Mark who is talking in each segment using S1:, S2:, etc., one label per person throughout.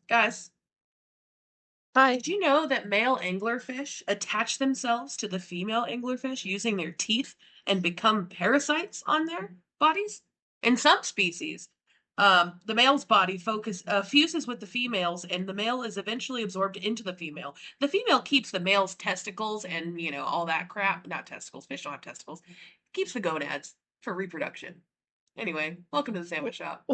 S1: Guys,
S2: Hi.
S1: did you know that male anglerfish attach themselves to the female anglerfish using their teeth and become parasites on their bodies? In some species, the male's body fuses with the female's, and the male is eventually absorbed into the female. The female keeps the male's testicles and all that crap. Not testicles. Fish don't have testicles. Keeps the gonads for reproduction. Anyway, welcome to the sandwich shop.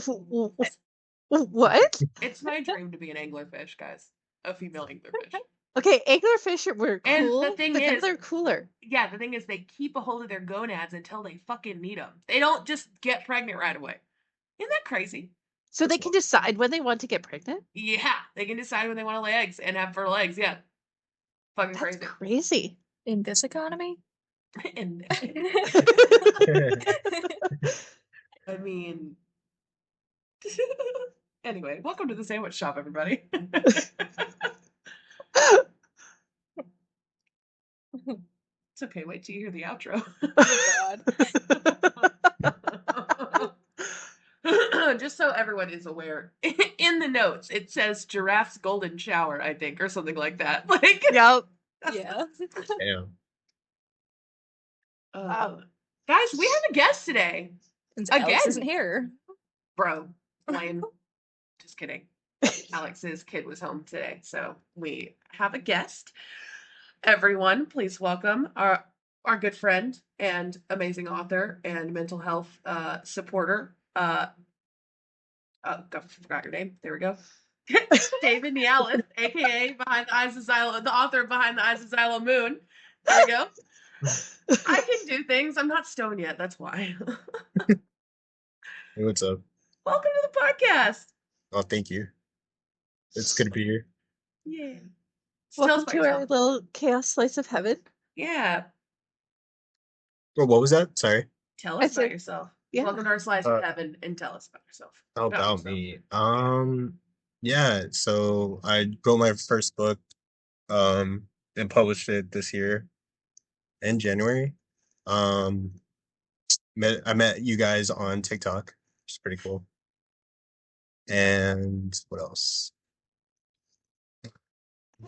S2: What?
S1: It's my dream to be an anglerfish, guys. A female anglerfish.
S2: Okay, anglerfish were
S1: And
S2: cool,
S1: the thing
S2: but now
S1: is,
S2: they're cooler.
S1: yeah, the thing is, they keep a hold of their gonads until they fucking need them. They don't just get pregnant right away. Isn't that crazy?
S2: So they can decide when they want to get pregnant?
S1: Yeah, they can decide when they want to lay eggs and have fertile eggs. Yeah, fucking
S2: That's
S1: crazy.
S2: crazy.
S3: In this economy?
S1: And I mean, anyway, welcome to the sandwich shop, everybody. It's okay. Wait till you hear the outro.
S3: Oh,
S1: God. Just so everyone is aware, in the notes it says giraffe's golden shower, I think, or something like that. Like,
S2: Yep.
S3: Yeah.
S4: Damn.
S1: guys, we have a guest today.
S3: Since
S1: Again?
S3: Alex isn't here.
S1: Bro, lame. Just kidding. Alex's kid was home today, so we have a guest. Everyone, please welcome our good friend and amazing author and mental health supporter. Forgot your name. There we go. David Nialis, aka Behind the Eyes of Zylo, the author of Behind the Eyes of Zylo Moon. There we go. I can do things. I'm not stoned yet. That's why.
S4: Hey, what's up?
S1: Welcome to the podcast.
S4: Oh, thank you. It's good to be here.
S1: Yeah. So tell us
S2: Welcome
S1: about
S2: to our
S1: yourself.
S2: little chaos slice of heaven.
S1: Yeah.
S4: Oh, what was that? Sorry.
S1: Tell
S2: I
S1: us about
S2: said-
S1: yourself.
S2: Yeah.
S1: Welcome to our slice of heaven, and tell us about yourself.
S4: About me. Yeah, so I wrote my first book, and published it this year in January. I met you guys on TikTok, which is pretty cool. And what else?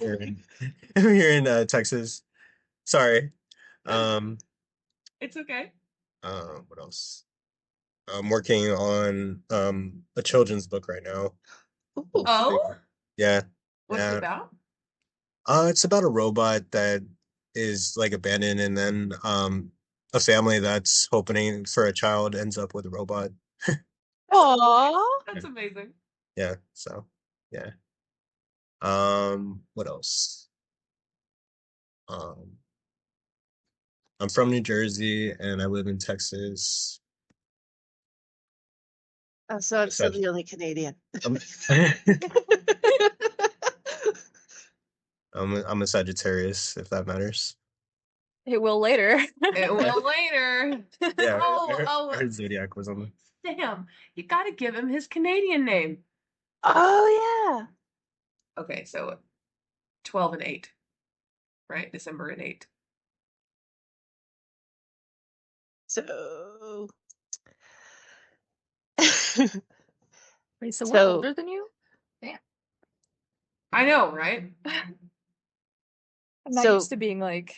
S4: I'm here in Texas. Sorry.
S1: It's okay.
S4: What else? I'm working on a children's book right now.
S2: Ooh.
S1: Oh?
S4: Yeah.
S1: What's
S4: Yeah.
S1: it about?
S4: It's about a robot that is like abandoned, and then a family that's hoping for a child ends up with a robot.
S2: Aww.
S1: That's amazing.
S4: Yeah. So yeah. What else? Um, I'm from New Jersey and I live in Texas.
S2: So I'm still the only Canadian.
S4: I'm a Sagittarius, if that matters.
S3: It will later.
S1: It will later.
S4: Yeah.
S1: Oh.
S4: Her zodiac was on the.
S1: Damn. You gotta give him his Canadian name.
S2: Oh, yeah.
S1: Okay, so 12 and 8. Right? December and 8.
S2: So.
S3: Wait, so we're
S2: So-
S3: older than you?
S1: I know, right?
S3: I'm not
S2: So-
S3: used to being like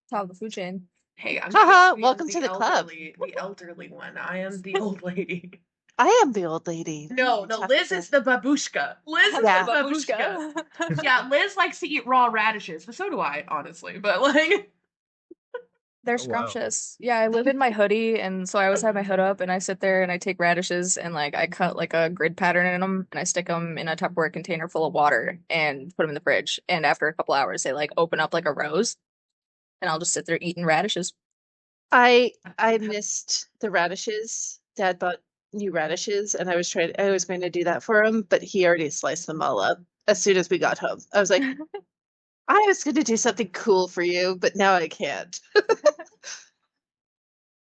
S3: top of the food chain.
S1: Hey, I'm
S2: Haha,
S1: supposed to be
S2: welcome to the club.
S1: The elderly one. I am the old lady.
S2: I am the old lady.
S1: No, Liz is the babushka. Liz is
S2: Yeah.
S1: the babushka. Yeah, Liz likes to eat raw radishes, but so do I, honestly. But like,
S3: They're
S4: Oh, wow.
S3: scrumptious. Yeah, I live in my hoodie, and so I always have my hood up, and I sit there and I take radishes and like I cut like a grid pattern in them, and I stick them in a Tupperware container full of water and put them in the fridge. And after a couple hours, they like open up like a rose, and I'll just sit there eating radishes.
S2: I missed the radishes. Dad bought new radishes, and I was going to do that for him, but he already sliced them all up as soon as we got home. I was like, I was going to do something cool for you, but now I can't.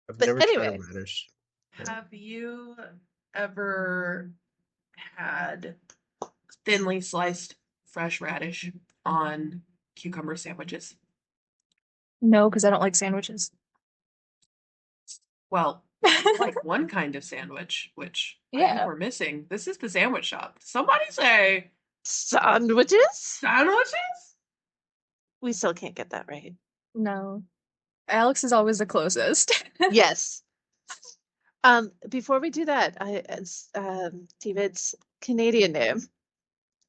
S4: I've
S2: But
S4: never tried
S2: anyway.
S4: a radish.
S1: have you ever had thinly sliced fresh radish on cucumber sandwiches?
S3: No, because I don't like sandwiches.
S1: Well, Like one kind of sandwich, which I think
S3: Yeah.
S1: we're missing. This is the sandwich shop. Somebody say
S2: Sandwiches?
S1: sandwiches?
S2: We still can't get that right.
S3: No. Alex is always the closest.
S2: Yes. Before we do that, David's Canadian name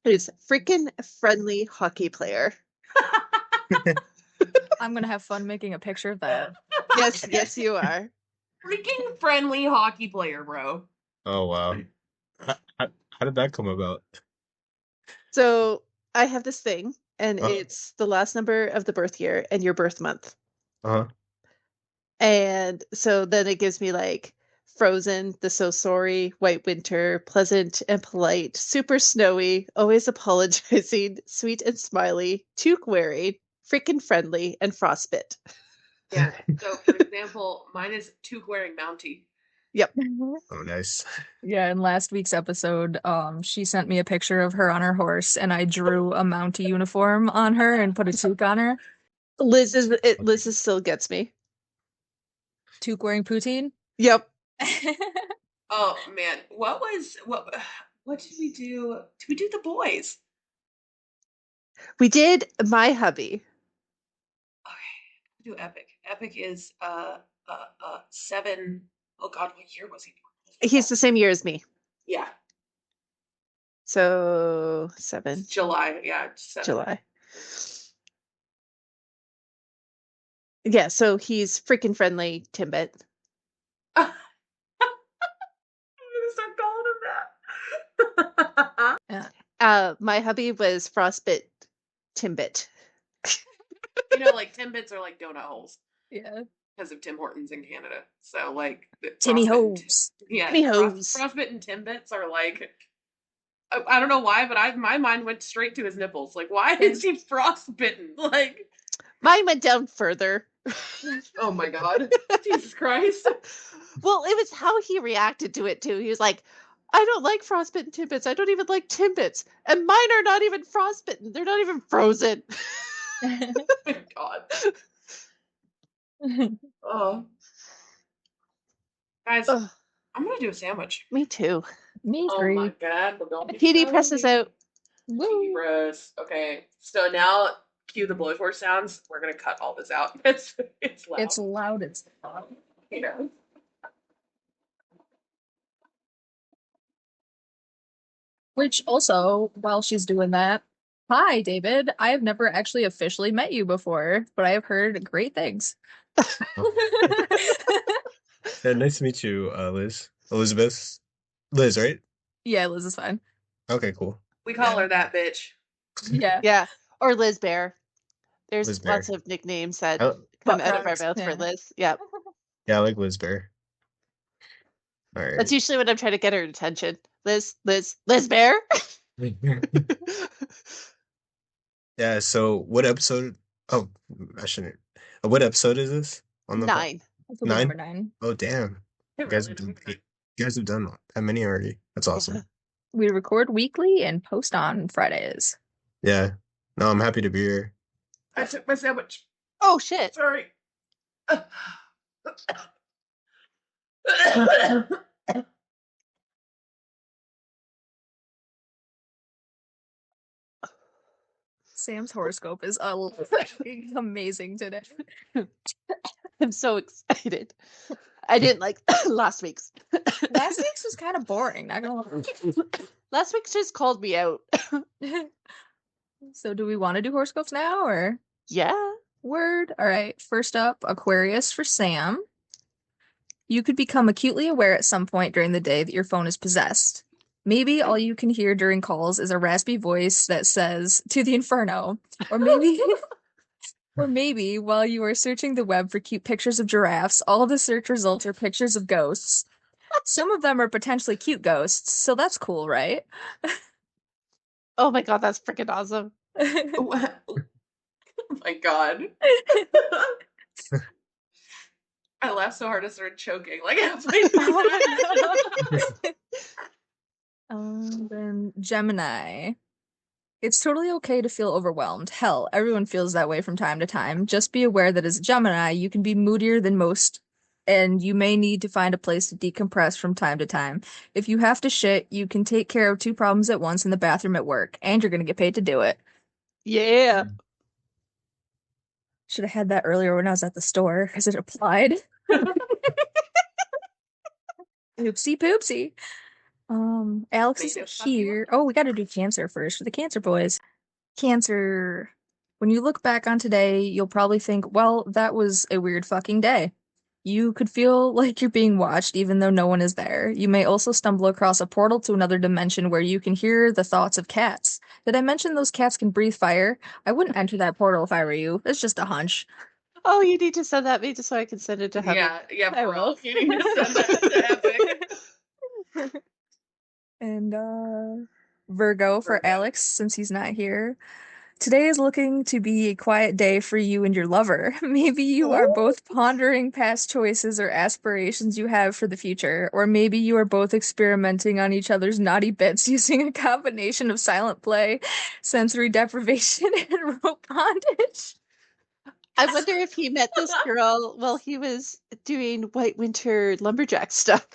S2: is freaking friendly hockey player.
S3: I'm gonna have fun making a picture of that.
S2: Yes, you are.
S1: Freaking friendly hockey player, bro.
S4: Oh wow. How did that come about?
S2: So I have this thing, and
S4: Uh,
S2: it's the last number of the birth year and your birth month.
S4: uh-huh.
S2: And so then it gives me like Frozen, The So Sorry, White Winter, Pleasant and Polite, Super Snowy, Always Apologizing, Sweet and Smiley, Toque Wearing, Freaking Friendly, and Frostbit.
S1: Yeah. So, for example, mine is Toque wearing Mountie.
S2: Yep.
S4: Oh, nice.
S3: Yeah, in last week's episode, she sent me a picture of her on her horse, and I drew a Mountie uniform on her and put a toque on her.
S2: Liz still gets me.
S3: Toque wearing poutine.
S2: Yep.
S1: Oh man, what did we do? Did we do the boys?
S2: We did My Hubby.
S1: Okay, do Epic. Epic is 7. Oh God, what year was he born?
S2: He's the same year as me.
S1: Yeah,
S2: So 7
S1: July. Yeah, 7.
S2: July. Yeah, so he's freaking friendly Timbit.
S1: I'm gonna start calling him that.
S2: My hubby was Frostbit Timbit.
S1: You know, like Timbits are like donut holes
S3: Yeah.
S1: because of Tim Hortons in Canada. So like
S3: Timmy
S1: Frostbit and
S3: Hose.
S1: yeah,
S2: Timmy Hose.
S1: Frostbit and Timbits are like. I don't know why, but my mind went straight to his nipples. Like, why is he frostbitten? Like,
S2: Mine went down further.
S1: oh my God, Jesus Christ!
S2: Well, it was how he reacted to it too. He was like, I don't like frostbitten Timbits. I don't even like Timbits. And mine are not even frostbitten. They're not even frozen.
S1: Oh my God. Oh, guys,
S2: Ugh,
S1: I'm gonna do a sandwich.
S2: me too.
S3: Me
S1: Oh
S3: three.
S1: my God, but don't be
S2: PD
S1: so
S2: presses
S1: mean.
S2: out.
S1: PD press. Okay, so now cue the blowforce sounds. We're gonna cut all this out. It's loud.
S3: It's loud as
S1: You know.
S3: Which also, while she's doing that, hi, David. I have never actually officially met you before, but I have heard great things.
S4: Yeah, nice to meet you, Liz. Elizabeth. Liz, right?
S3: Yeah, Liz is fine.
S4: Okay, cool.
S1: We call her that bitch.
S3: Yeah.
S2: Yeah. Or Liz Bear. There's
S4: Liz Bear.
S2: lots of nicknames that
S4: I,
S2: come out of our
S3: Butt
S2: mouth
S3: cracks,
S2: for
S3: yeah.
S2: Liz. Yep.
S4: yeah, I like Liz Bear. All right.
S2: That's usually when I'm trying to get her attention. Liz Bear.
S4: Yeah, so what episode? Oh, I shouldn't. What episode is this on the
S2: 9.
S3: This will be number
S4: 9?
S3: 9.
S4: Oh, damn. You guys have done, you guys have done that many already. That's awesome.
S3: We record weekly and post on Fridays.
S4: Yeah. No, I'm happy to be here.
S1: I took my sandwich.
S2: Oh shit.
S1: Sorry.
S3: Sam's horoscope is amazing today.
S2: I'm so excited. I didn't like last week's.
S3: Last week's was kind of boring, not gonna lie.
S2: Last week's just called me out.
S3: So do we want to do horoscopes now or
S2: Yeah.
S3: word? All right. First up, Aquarius for Sam. You could become acutely aware at some point during the day that your phone is possessed. Maybe all you can hear during calls is a raspy voice that says to the inferno, or maybe while you are searching the web for cute pictures of giraffes, all the search results are pictures of ghosts. Some of them are potentially cute ghosts, so that's cool, right?
S2: Oh my god, that's freaking awesome.
S1: Oh my God. I laughed so hard I started choking. Like halfway through.
S3: Then Gemini. It's totally okay to feel overwhelmed. Hell, everyone feels that way from time to time. Just be aware that as a Gemini, you can be moodier than most and you may need to find a place to decompress from time to time. If you have to shit, you can take care of 2 problems at once in the bathroom at work, and you're going to get paid to do it.
S2: Yeah.
S3: Should have had that earlier when I was at the store because it applied. Oopsie poopsie. Alex
S1: Tomato
S3: isn't
S1: stuff you
S3: here. Oh, we got to do Cancer first for the Cancer boys. Cancer. When you look back on today, you'll probably think, well, that was a weird fucking day. You could feel like you're being watched even though no one is there. You may also stumble across a portal to another dimension where you can hear the thoughts of cats. Did I mention those cats can breathe fire? I wouldn't enter that portal if I were you. It's just a hunch.
S2: Oh, you need to send that me just so I can send it to Heather.
S1: Yeah,
S3: I
S1: for real.
S3: will.
S1: You need to send that to Epic.
S3: And Virgo for Alex, since he's not here. Today is looking to be a quiet day for you and your lover. Maybe you are both pondering past choices or aspirations you have for the future, or maybe you are both experimenting on each other's naughty bits using a combination of silent play, sensory deprivation, and rope bondage.
S2: I wonder if he met this girl while he was doing White Winter lumberjack stuff.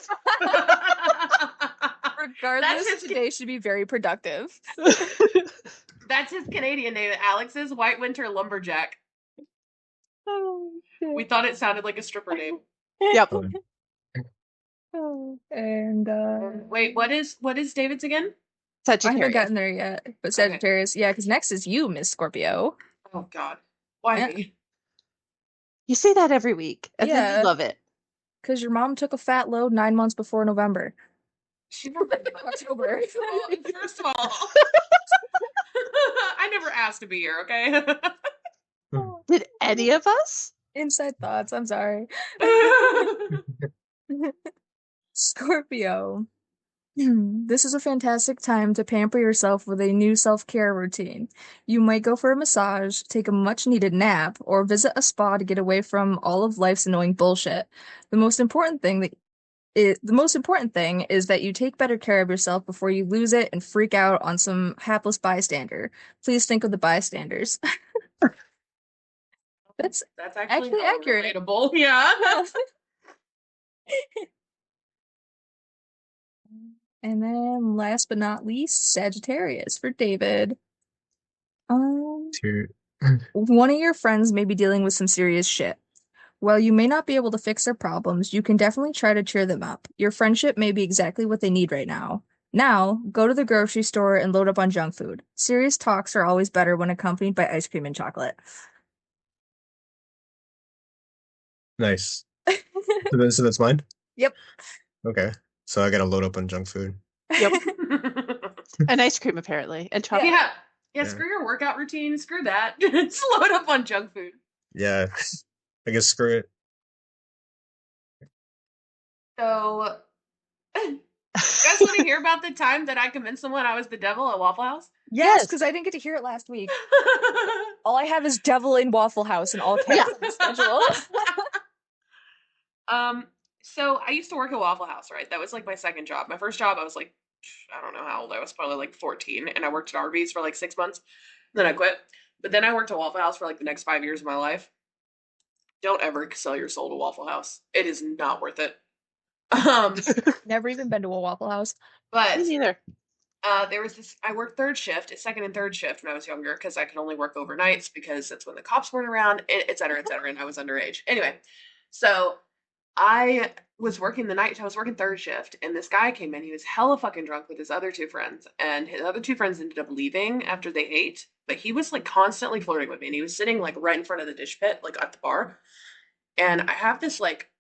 S3: Regardless,
S1: his-
S3: today should be very productive.
S1: That's his Canadian name. Alex's White Winter Lumberjack.
S2: Oh,
S1: We thought it sounded like a stripper name.
S2: yep.
S3: And
S1: Wait, what is David's again?
S3: I haven't
S2: Sagittarius.
S3: gotten there yet, but Sagittarius, yeah, because next is you, Miss Scorpio.
S1: Oh God, why
S3: Yeah.
S1: me?
S2: You say that every week, and then
S3: Yeah.
S2: you love it.
S3: Because your mom took a fat load 9 months before November.
S1: She never
S3: October.
S1: First of all, I never asked to be here. Okay.
S2: Did any of us?
S3: Inside thoughts, I'm sorry. Scorpio. This is a fantastic time to pamper yourself with a new self-care routine. You might go for a massage, take a much-needed nap, or visit a spa to get away from all of life's annoying bullshit. The most important thing is that you take better care of yourself before you lose it and freak out on some hapless bystander. Please think of the bystanders. That's
S1: actually
S3: actually accurate.
S1: Relatable. Yeah.
S3: And then last but not least, Sagittarius for David. One of your friends may be dealing with some serious shit. While you may not be able to fix their problems, you can definitely try to cheer them up. Your friendship may be exactly what they need right now. Now, go to the grocery store and load up on junk food. Serious talks are always better when accompanied by ice cream and chocolate.
S4: Nice. So that's mine?
S3: Yep.
S4: Okay. So I gotta load up on junk food.
S2: Yep. And ice cream, apparently. And chocolate.
S1: Yeah.
S4: Yeah.
S1: Screw your workout routine. Screw that. Just load up on junk food.
S4: Yeah. I guess screw it.
S1: So, you guys want to hear about the time that I convinced someone I was the devil at Waffle House?
S3: Yes, because I didn't get to hear it last week. All I have is devil in Waffle House and all caps on the schedule.
S1: So I used to work at Waffle House, right? That was like my second job. My first job, I was like, I don't know how old I was, probably like 14, and I worked at Arby's for like 6 months. Then I quit. But then I worked at Waffle House for like the next 5 years of my life. Don't ever sell your soul to Waffle House. It is not worth it.
S3: Never even been to a Waffle House.
S1: But
S2: Me neither.
S1: there was this, I worked third shift, second and third shift when I was younger because I could only work overnights because that's when the cops weren't around, et cetera, and I was underage. Anyway, so I was working the night, I was working third shift, and this guy came in. He was hella fucking drunk with his other two friends, and his other two friends ended up leaving after they ate, but he was like constantly flirting with me, and he was sitting like right in front of the dish pit, like at the bar, and I have this like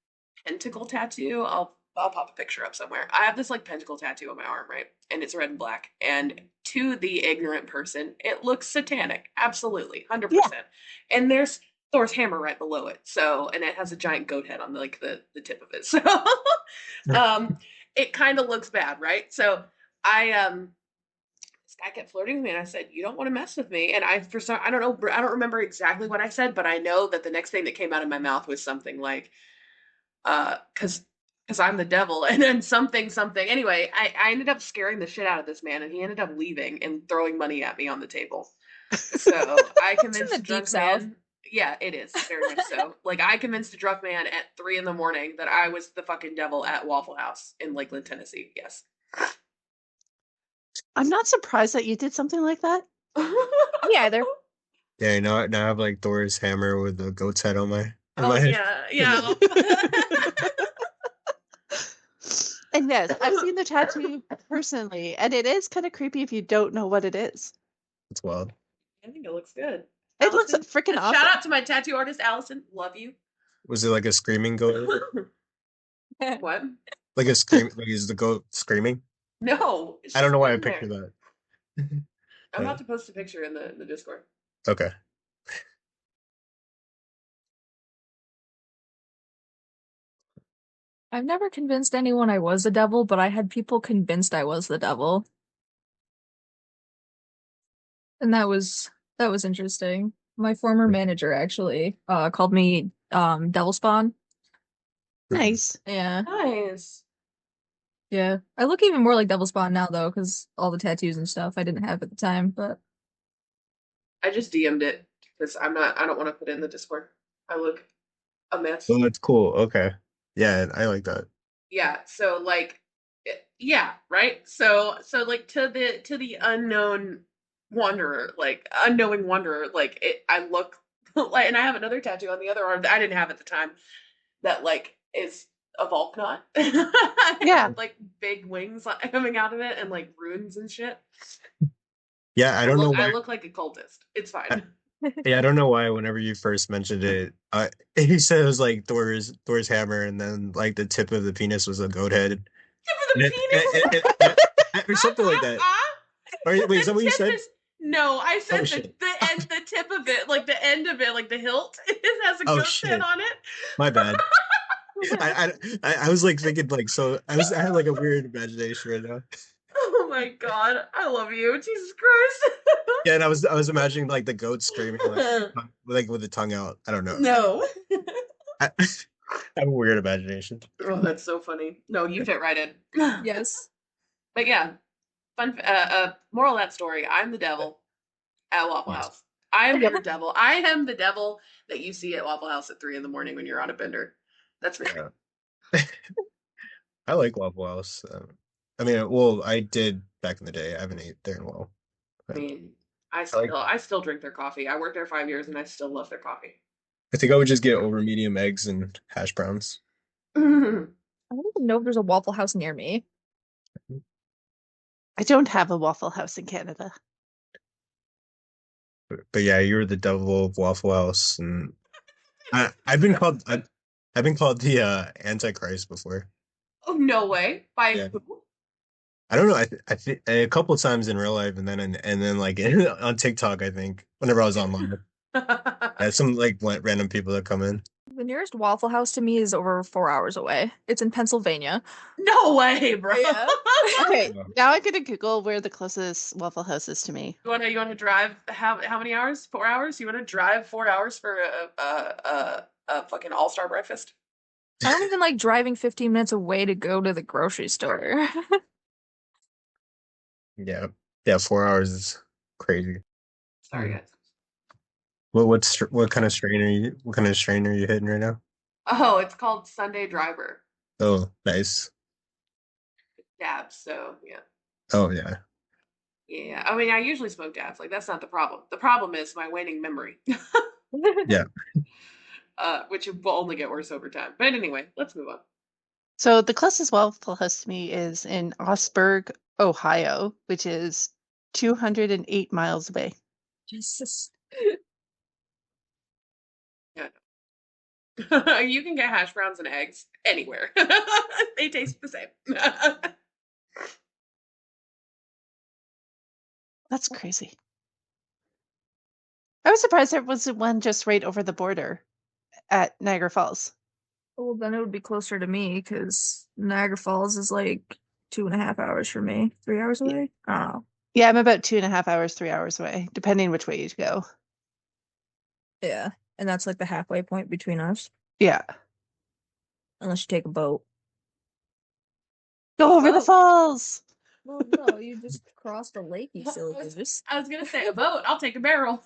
S1: pentacle tattoo. I'll pop a picture up somewhere. I have this like pentacle tattoo on my arm, right? And it's red and black. And to the ignorant person, it looks satanic. Absolutely. 100%.
S2: Yeah.
S1: And there's Thor's hammer right below it. So, and it has a giant goat head on the tip of it. So, it kind of looks bad, right? So this guy kept flirting with me and I said, "You don't want to mess with me." And I don't remember exactly what I said, but I know that the next thing that came out of my mouth was something like, because I'm the devil, and then something. Anyway, I ended up scaring the shit out of this man, and he ended up leaving and throwing money at me on the table. So I convinced
S3: the
S1: the drunk
S3: deep south.
S1: man. Yeah, it is very much so. Like I convinced a drunk man at 3 a.m. that I was the fucking devil at Waffle House in Lakeland, Tennessee. Yes.
S2: I'm not surprised that you did something like that.
S3: Me either.
S4: Yeah, now I have like Thor's hammer with the goat's head on my
S1: Oh
S4: head.
S1: yeah.
S2: And yes, I've seen the tattoo personally, and it is kind of creepy if you don't know what it is.
S4: It's wild.
S1: I think it looks good.
S2: It looks
S1: Allison,
S2: freaking awesome.
S1: shout out to my tattoo artist, Allison. Love you.
S4: Was it like a screaming goat?
S1: What?
S4: Like a scream? Like is the goat screaming?
S1: No.
S4: I don't know why I
S1: in there.
S4: picture that.
S1: I'm about to post a picture in the Discord.
S4: Okay.
S3: I've never convinced anyone I was the devil, but I had people convinced I was the devil. And that was interesting. My former manager actually called me Devil Spawn.
S2: Nice.
S3: Yeah.
S1: Nice.
S3: Yeah. I look even more like Devil Spawn now though, because all the tattoos and stuff I didn't have at the time, but
S1: I just DM'd it because I don't want to put it in the Discord. I look a mess.
S4: Oh, that's cool. Okay. Yeah, I like that.
S1: Yeah, so like yeah, right? So like to the unknown wanderer, like unknowing wanderer, like I look like, and I have another tattoo on the other arm that I didn't have at the time that like is a Volknot.
S2: Yeah.
S1: Like big wings coming out of it and like runes and shit.
S4: Yeah, I don't know
S1: I
S4: why.
S1: look like a cultist. It's fine.
S4: Yeah, I don't know why. Whenever you first mentioned it, he said it was like Thor's hammer, and then like the tip of the penis was a goat head,
S1: Tip of the
S4: And
S1: penis.
S4: or something like that. Or wait, is that what you said?
S1: No, I said
S4: Oh,
S1: the
S4: shit.
S1: the tip of it, like the end of it, like the hilt, it has a
S4: Oh,
S1: goat's
S4: shit.
S1: head on it.
S4: My bad. I was like thinking like so. I had like a weird imagination right now.
S1: Oh my god, I love you, Jesus Christ.
S4: Yeah, and I was imagining like the goat screaming like with the tongue out. I don't know.
S1: No.
S4: I have a weird imagination.
S1: Oh, that's so funny. No, you fit right in.
S3: yes.
S1: But yeah, fun. Moral of that story: I'm the devil at Waffle
S4: Yes.
S1: House. I am your devil. I am the devil that you see at Waffle House at 3 a.m. when you're on a bender. That's me.
S4: Yeah. I like Waffle House. I mean, well, I did back in the day. I haven't ate there in a while.
S1: I mean, I
S4: like-
S1: still drink their coffee. I worked there 5 years and I still love their coffee.
S4: I think I would just get over medium eggs and hash browns.
S3: I don't even know if there's a Waffle House near me.
S2: I don't have a Waffle House in Canada.
S4: But yeah, you're the devil of Waffle House, and I've been called the Antichrist before.
S1: Oh, no way. By
S4: Yeah.
S1: who?
S4: I don't know. I think a couple of times in real life, and then like on TikTok. I think whenever I was online, some like random people that come in.
S3: The nearest Waffle House to me is over 4 hours away. It's in Pennsylvania.
S1: No way, bro.
S3: Yeah.
S2: Okay, now I'm gonna Google where the closest Waffle House is to me.
S1: You wanna drive how many hours? 4 hours? You wanna drive 4 hours for a fucking all-star breakfast?
S3: I don't even like driving 15 minutes away to go to the grocery store.
S4: Yeah, 4 hours is crazy.
S1: Sorry, guys.
S4: What kind of strain are you hitting right now?
S1: Oh, it's called Sunday Driver.
S4: Oh, nice.
S1: Dabs, so yeah.
S4: Oh yeah.
S1: Yeah. I mean, I usually smoke dabs. Like that's not the problem. The problem is my waning memory.
S4: Yeah.
S1: Which will only get worse over time. But anyway, let's move on.
S2: So the closest Waffle House to me is in Osburg, Ohio, which is 208 miles away.
S3: Jesus.
S1: You can get hash browns and eggs anywhere. They taste the same.
S2: That's crazy. I was surprised there wasn't one just right over the border at Niagara Falls.
S3: Well, then it would be closer to me because Niagara Falls is like 2.5 hours from me. 3 hours away? I don't know.
S2: Yeah, I'm about 2.5 hours, 3 hours away, depending which way you go.
S3: Yeah. And that's like the halfway point between us.
S2: Yeah.
S3: Unless you take a boat.
S2: Go over the
S1: Oh.
S2: falls.
S3: Well, no, you just cross the lake, you silly goose.
S1: I was gonna say a boat. I'll take a barrel.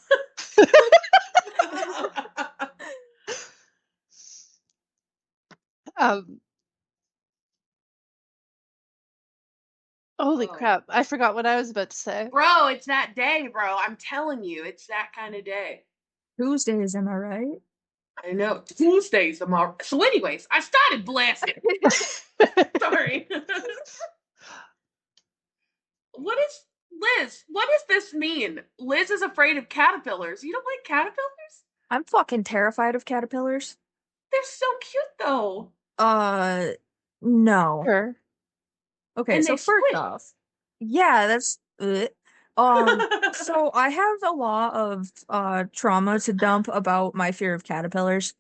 S2: Um, holy
S1: Oh.
S2: crap. I forgot what I was about to say.
S1: Bro, it's that day, bro. I'm telling you, it's that kind of day.
S3: Tuesdays, am I right?
S1: I know. Tuesdays tomorrow. So, anyways, I started blasting. Sorry. What is Liz? What does this mean? Liz is afraid of caterpillars. You don't like caterpillars?
S3: I'm fucking terrified of caterpillars.
S1: They're so cute though.
S3: No.
S2: Sure.
S3: Okay,
S1: And
S3: so
S1: they
S3: first
S1: squint.
S3: off, yeah, that's so I have a lot of trauma to dump about my fear of caterpillars.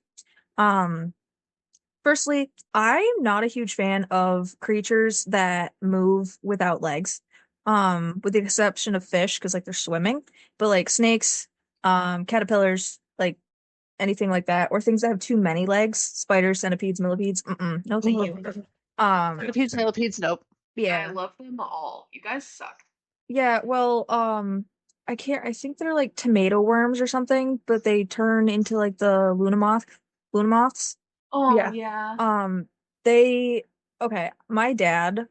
S3: Um, Firstly, I'm not a huge fan of creatures that move without legs. With the exception of fish, because like they're swimming, but like snakes, caterpillars, like anything like that, or things that have too many legs, spiders, centipedes, millipedes. No, thank you.
S2: Millipedes, millipedes, nope.
S1: I
S3: Yeah.
S1: love them all. You guys suck.
S3: Yeah, well, I think they're like tomato worms or something, but they turn into like the Luna moths.
S1: Oh
S2: Yeah.
S1: yeah.
S3: Um, they, okay, my dad,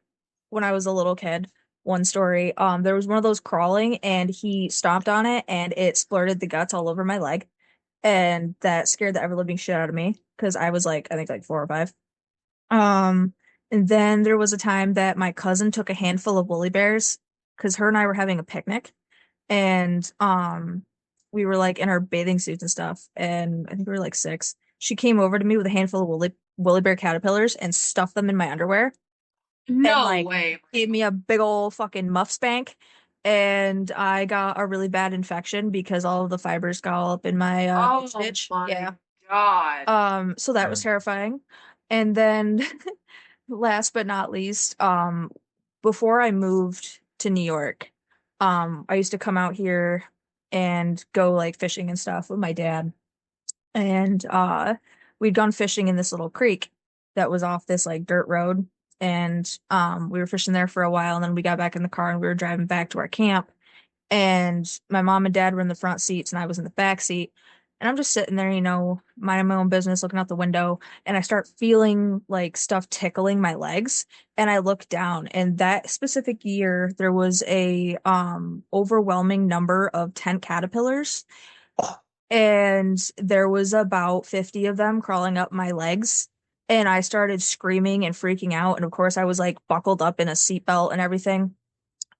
S3: when I was a little kid, one story, there was one of those crawling and he stomped on it and it splurted the guts all over my leg. And that scared the ever living shit out of me because I was like, I think like 4 or 5. Um, and then there was a time that my cousin took a handful of woolly bears because her and I were having a picnic and we were like in our bathing suits and stuff, and I think we were like 6. She came over to me with a handful of woolly bear caterpillars and stuffed them in my underwear and
S1: No
S3: like
S1: way.
S3: gave me a big old fucking muff spank. And I got a really bad infection because all of the fibers got all up in my
S1: Oh
S3: stitch.
S1: my
S3: Yeah.
S1: god.
S3: So that was terrifying. And then last but not least, before I moved to New York, I used to come out here and go like fishing and stuff with my dad. And we'd gone fishing in this little creek that was off this like dirt road. And we were fishing there for a while, and then we got back in the car and we were driving back to our camp. And my mom and dad were in the front seats and I was in the back seat. And I'm just sitting there, minding my own business, looking out the window, and I start feeling like stuff tickling my legs. And I look down, and that specific year there was a overwhelming number of tent caterpillars, and there was about 50 of them crawling up my legs. And I started screaming and freaking out. And of course, I was like buckled up in a seatbelt and everything,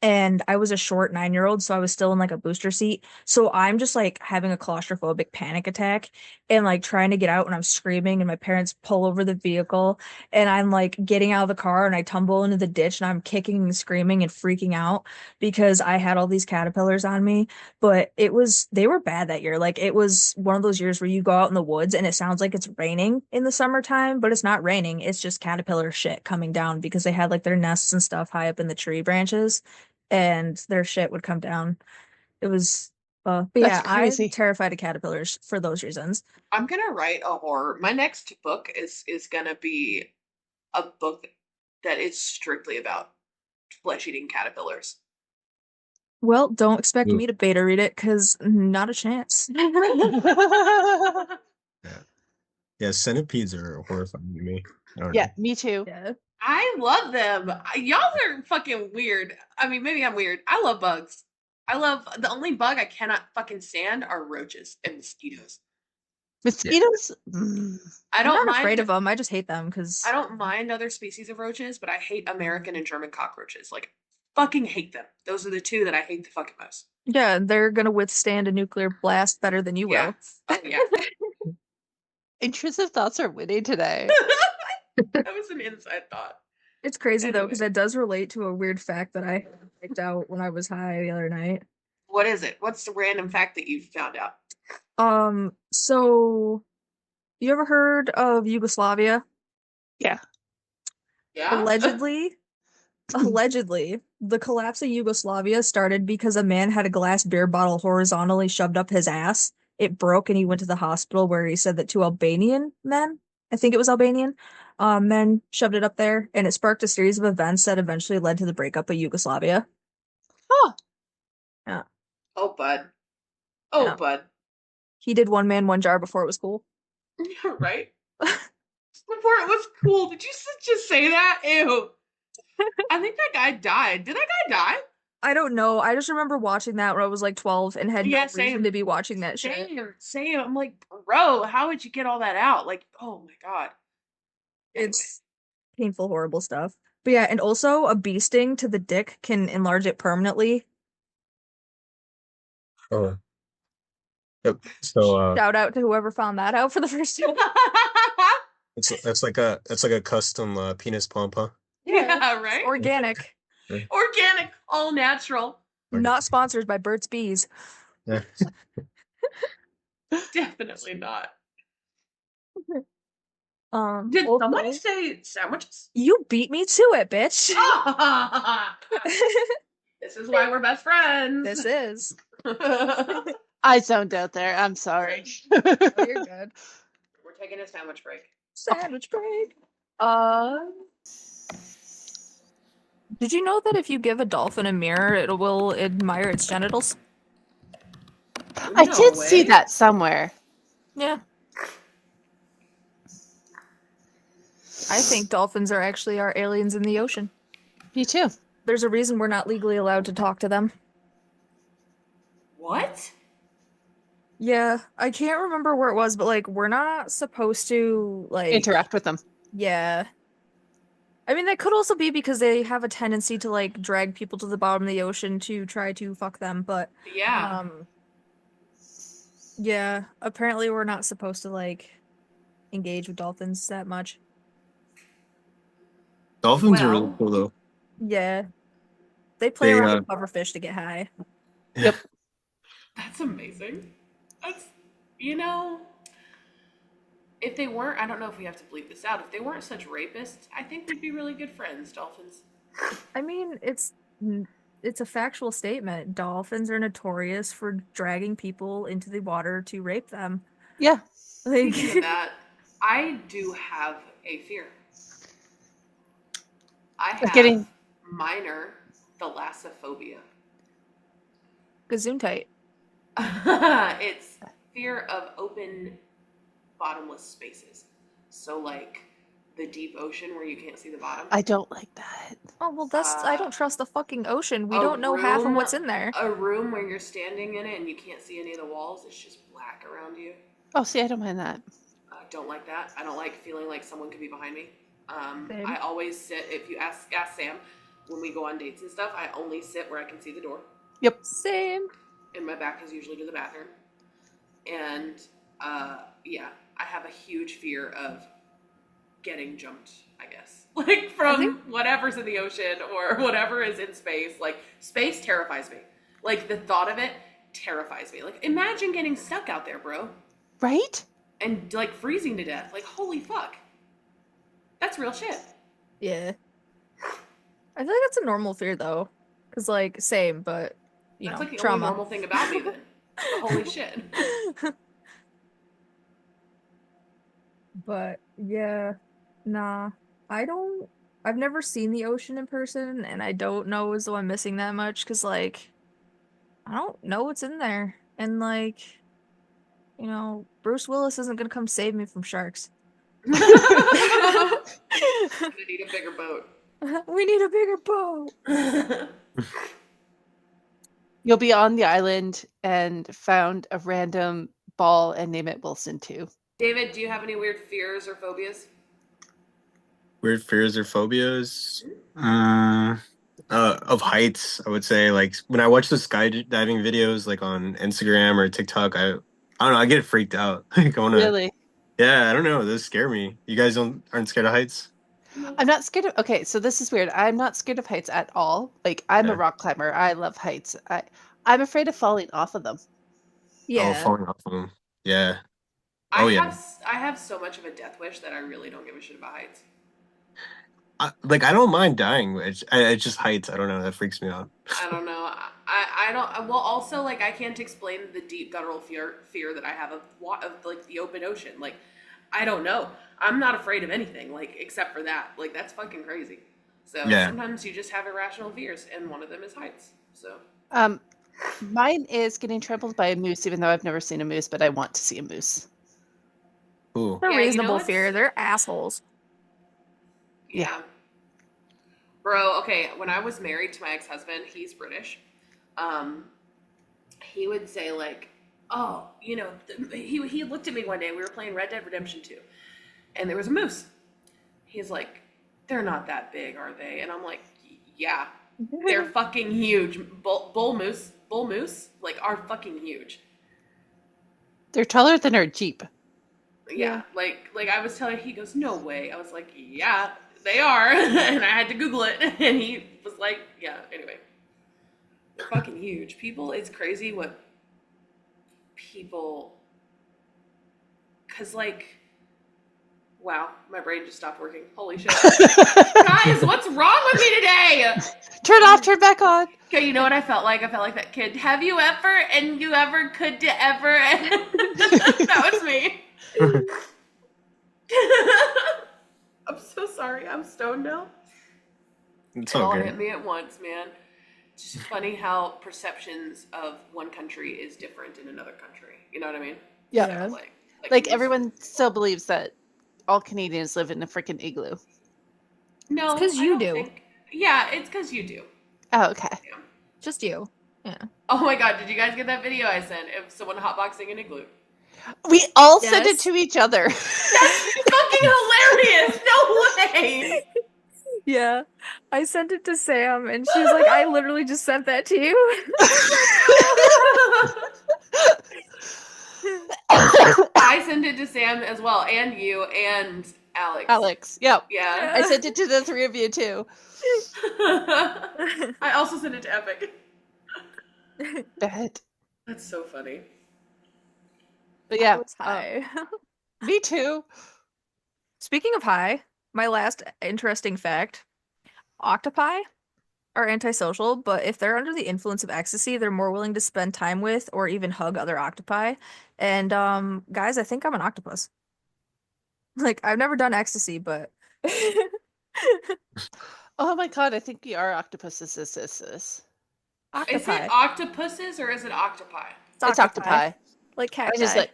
S3: and I was a short 9-year-old, so I was still in like a booster seat. So I'm just like having a claustrophobic panic attack and like trying to get out, and I'm screaming, and my parents pull over the vehicle, and I'm like getting out of the car and I tumble into the ditch and I'm kicking and screaming and freaking out because I had all these caterpillars on me. But they were bad that year. Like it was one of those years where you go out in the woods and it sounds like it's raining in the summertime, but it's not raining. It's just caterpillar shit coming down because they had like their nests and stuff high up in the tree branches, and their shit would come down. It was, but
S2: That's
S3: yeah, I'm
S2: crazy.
S3: terrified of caterpillars for those reasons.
S1: I'm gonna write a horror. My next book is gonna be a book that is strictly about flesh-eating caterpillars.
S3: Well, don't expect
S4: Ooh,
S3: me to beta read it because not a chance.
S4: yeah. Yeah, centipedes are horrifying to me. I don't
S2: Yeah,
S4: know.
S2: me too.
S3: Yeah.
S1: I love them. Y'all are fucking weird. I mean, maybe I'm weird. I love bugs. I love the only bug I cannot fucking stand are roaches and mosquitoes.
S4: Yeah.
S2: Mosquitoes?
S1: I
S3: I'm
S1: don't
S3: not afraid
S1: mind
S3: of them. I just hate them because,
S1: I don't mind other species of roaches, but I hate American and German cockroaches. Like fucking hate them. Those are the two that I hate the fucking most.
S3: yeah, they're gonna withstand a nuclear blast better than you
S1: Yeah.
S3: will.
S1: Oh yeah.
S2: Intrusive thoughts are winning today.
S1: That was an inside thought.
S3: It's crazy though, because
S1: Anyway,
S3: it does relate to a weird fact that I picked out when I was high the other night.
S1: what is it? What's the random fact that you found out?
S3: So you ever heard of Yugoslavia?
S2: Yeah.
S1: Yeah?
S3: Allegedly, allegedly, the collapse of Yugoslavia started because a man had a glass beer bottle horizontally shoved up his ass. It broke and he went to the hospital where he said that 2 Albanian men, I think it was Albanian, men shoved it up there, and it sparked a series of events that eventually led to the breakup of Yugoslavia.
S2: Huh.
S3: Yeah,
S1: Oh, bud. Oh,
S3: yeah.
S1: bud.
S3: He did one man, one jar before it was cool.
S1: Right? before it was cool. Did you just say that? Ew. I think that guy died. Did that guy die?
S3: I don't know. I just remember watching that when I was like 12 and had
S1: Yeah,
S3: no reason
S1: same.
S3: to be watching that shit.
S1: Same. I'm like, bro, how would you get all that out? Like, oh my god.
S3: It's painful, horrible stuff. But yeah, and also a bee sting to the dick can enlarge it permanently.
S4: Oh, yep. So
S3: Shout out to whoever found that out for the first time.
S4: it's like a custom penis pump, huh?
S1: Yeah, right?
S3: Organic.
S1: Organic, all natural.
S3: Not sponsored by Burt's Bees.
S4: Yeah.
S1: Definitely not.
S3: Did
S1: somebody say sandwiches?
S3: You beat me to it, bitch.
S1: This is why we're best friends.
S3: This is.
S2: I zoned out there. I'm sorry.
S3: Oh, you're good.
S1: We're taking a sandwich break.
S3: Sandwich break. Did you know that if you give a dolphin a mirror, it will admire its genitals?
S2: I did see that somewhere.
S3: Yeah. I think dolphins are actually our aliens in the ocean.
S2: Me too.
S3: There's a reason we're not legally allowed to talk to them.
S1: What?
S3: Yeah, I can't remember where it was, but like we're not supposed to like
S2: interact with them.
S3: Yeah. I mean, that could also be because they have a tendency to like drag people to the bottom of the ocean to try to fuck them, but
S1: yeah.
S3: Yeah, apparently we're not supposed to like engage with dolphins that much.
S4: Dolphins are really cool though.
S3: Yeah. They play around with pufferfish to get high.
S2: Yep.
S1: That's amazing. That's, if they weren't, I don't know if we have to bleep this out, if they weren't such rapists, I think we'd be really good friends, dolphins.
S3: I mean, it's a factual statement. Dolphins are notorious for dragging people into the water to rape them.
S2: Yeah.
S3: Like,
S1: speaking of that, I do have a fear. I have minor thalassophobia.
S3: Gesundheit.
S1: It's fear of open, bottomless spaces. So, like the deep ocean where you can't see the bottom.
S2: I don't like that.
S3: Oh well, I don't trust the fucking ocean. We don't know half of what's in there.
S1: A room where you're standing in it and you can't see any of the walls. It's just black around you.
S2: Oh, see, I don't mind that.
S1: Don't like that. I don't like feeling like someone could be behind me. I always sit. If you ask Sam, when we go on dates and stuff, I only sit where I can see the door.
S2: Yep.
S3: Same.
S1: And my back is usually to the bathroom. And yeah, I have a huge fear of getting jumped, I guess. Like from whatever's in the ocean or whatever is in space. Like space terrifies me. Like the thought of it terrifies me. Like imagine getting stuck out there, bro.
S2: Right?
S1: And like freezing to death. Like holy fuck. That's real shit.
S3: Yeah. I feel like that's a normal fear though. Cause like same, but you know,
S1: that's like the
S3: trauma.
S1: only normal thing about me then. Holy shit.
S3: But yeah, nah. I've never seen the ocean in person, and I don't know as though I'm missing that much, because, like, I don't know what's in there. And, like, you know, Bruce Willis isn't gonna come save me from sharks.
S1: We need a bigger boat.
S3: We need a bigger boat!
S2: You'll be on the island and found a random ball and name it Wilson too.
S1: David, do you have any weird fears or phobias?
S4: Weird fears or phobias? Of heights, I would say. Like when I watch the skydiving videos, like on Instagram or TikTok, I don't know, I get freaked out. Like I wanna,
S2: Really?
S4: Yeah, I don't know. Those scare me. You guys aren't scared of heights?
S2: I'm not scared of. Okay, so this is weird. I'm not scared of heights at all. Like I'm a rock climber. I love heights. I'm afraid of falling off of them.
S3: Yeah.
S4: Oh, falling off of them. Yeah.
S1: I have so much of a death wish that I really don't give a shit about heights.
S4: I don't mind dying. It's just heights. I don't know. That freaks me out.
S1: I don't know. I don't. Well, also, like, I can't explain the deep guttural fear that I have of like the open ocean. Like, I don't know. I'm not afraid of anything, like, except for that. Like, that's fucking crazy. So sometimes you just have irrational fears, and one of them is heights. So.
S2: Mine is getting trampled by a moose, even though I've never seen a moose, but I want to see a moose.
S4: Ooh.
S3: They're
S1: Yeah, you know
S3: reasonable
S1: what's-
S3: fear. They're assholes.
S1: Yeah. Bro, okay, when I was married to my ex-husband, he's British. He would say like, "Oh, you know," he looked at me one day. We were playing Red Dead Redemption 2, and there was a moose. He's like, "They're not that big, are they?" And I'm like, "Yeah, they're fucking huge. Bull moose, like are fucking huge."
S2: They're taller than our Jeep.
S1: Yeah, like I was telling, he goes, "No way." I was like, "Yeah, they are," and I had to Google it, and he was like, "Yeah." Anyway, they're fucking huge. People, it's crazy what people, cause like, wow, my brain just stopped working. Holy shit, guys, what's wrong with me today?
S2: Turn off, turn back on.
S1: Okay, you know what I felt like? I felt like that kid. Have you ever, and you ever could to ever? That was me. I'm so sorry. I'm stoned now.
S4: It's
S1: It
S4: all
S1: all
S4: good.
S1: hit me at once, man. It's just funny how perceptions of one country is different in another country. You know what I mean?
S2: Yeah.
S1: So,
S2: Like everyone still believes that all Canadians live in a freaking igloo.
S1: No,
S3: It's 'cause
S1: I
S3: you
S1: don't
S3: do.
S1: think. Yeah, it's because you do.
S2: Oh, okay.
S1: Yeah.
S3: Just you. Yeah.
S1: Oh my god, did you guys get that video I sent of someone hotboxing an igloo?
S2: We all send it
S3: Yes.
S2: to each other.
S1: That's fucking hilarious! No way!
S3: Yeah. I sent it to Sam and she was like, I literally just sent that to you.
S1: I sent it to Sam as well, and you, and Alex.
S2: Alex, yep.
S1: Yeah.
S2: I sent it to the three of you too.
S1: I also sent it to Epic.
S2: Bet.
S1: That's so funny.
S2: But yeah,
S3: I was high.
S2: me too.
S3: Speaking of high, my last interesting fact, octopi are antisocial, but if they're under the influence of ecstasy, they're more willing to spend time with or even hug other octopi. And guys, I think I'm an octopus. Like I've never done ecstasy, but
S2: Oh my god, I think we are octopuses. This.
S1: Is
S3: octopi.
S1: it octopuses or is it octopi?
S2: It's octopi.
S3: Like
S2: I
S3: cacti.
S2: just like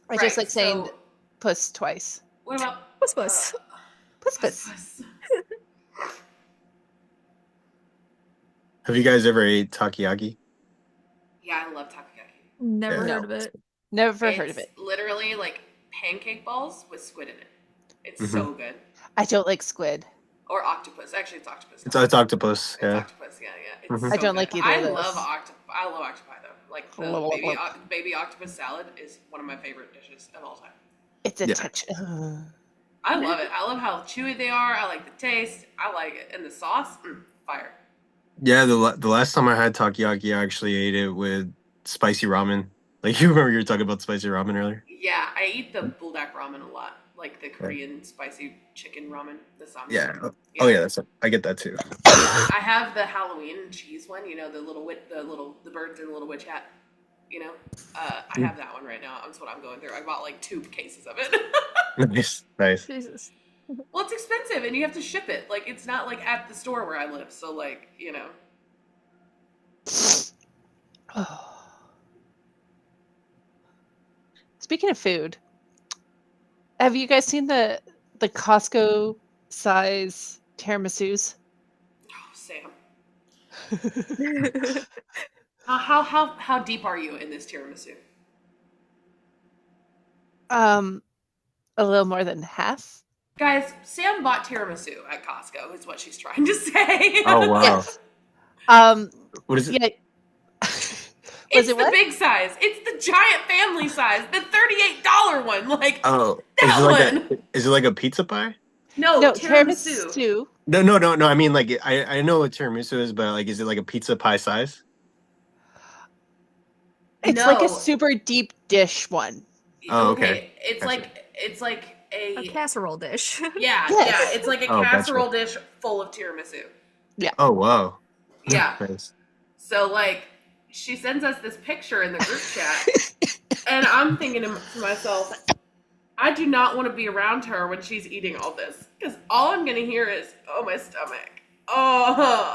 S1: Right,
S2: saying
S1: so-
S2: puss twice.
S1: What about
S3: Puss puss.
S2: Puss puss.
S1: puss?
S4: Have you guys ever ate takoyaki?
S1: Yeah, I love takoyaki.
S3: Never
S4: Yeah.
S3: heard of it.
S2: Never heard of it.
S1: It's literally like pancake balls with squid in it. It's so good.
S2: I don't like squid.
S1: Or octopus. Actually, it's octopus.
S4: It's octopus.
S1: It's
S4: Yeah.
S1: octopus. Yeah. It's
S4: Mhm.
S2: I
S1: so
S2: don't
S1: good.
S2: like either
S1: I
S2: of those.
S1: love octopus. I love octopi though. Like the baby octopus salad is one of my favorite dishes of all time.
S2: It's a
S4: Yeah.
S2: touch.
S1: I love it. I love how chewy they are. I like the taste. I like it, and the sauce, fire.
S4: Yeah. The last time I had takoyaki, I actually ate it with spicy ramen. Like you remember you were talking about spicy ramen earlier.
S1: Yeah, I eat the buldak ramen a lot, like the Korean spicy chicken ramen, the samhsa.
S4: Yeah. Oh yeah. I get that too.
S1: I have the Halloween cheese one. You know, the birds in the little witch hat. You know, I have that one right now. That's what I'm going through. I bought like 2 cases of it.
S4: Nice.
S3: Jesus.
S1: Well, it's expensive, and you have to ship it. Like, it's not like at the store where I live. So, like, you know.
S2: Speaking of food, have you guys seen the Costco size tiramisus?
S1: Oh, Sam. How deep are you in this tiramisu?
S2: A little more than half.
S1: Guys, Sam bought tiramisu at Costco, is what she's trying to say.
S4: Oh wow.
S2: Yes.
S4: What is it?
S2: Yeah.
S1: It's
S2: it
S1: the
S2: what?
S1: big size. It's the giant family size. The $38 one. Like,
S4: Oh,
S1: that
S4: is it like a pizza pie?
S1: no,
S2: No,
S1: tiramisu.
S2: tiramisu.
S4: No. I mean, like, I know what tiramisu is, but like, is it like a pizza pie size?
S2: It's like
S1: No.
S2: a super deep dish one.
S4: Oh, okay.
S1: It's
S4: Gotcha.
S1: like
S3: A casserole dish.
S1: yeah,
S2: Yes.
S1: yeah. It's like a
S4: Oh, gotcha.
S1: casserole dish full of tiramisu.
S4: Oh wow.
S1: Yeah.
S4: Nice.
S1: So like, she sends us this picture in the group chat, and I'm thinking to myself, I do not want to be around her when she's eating all this, because all I'm gonna hear is, "Oh, my stomach." Oh.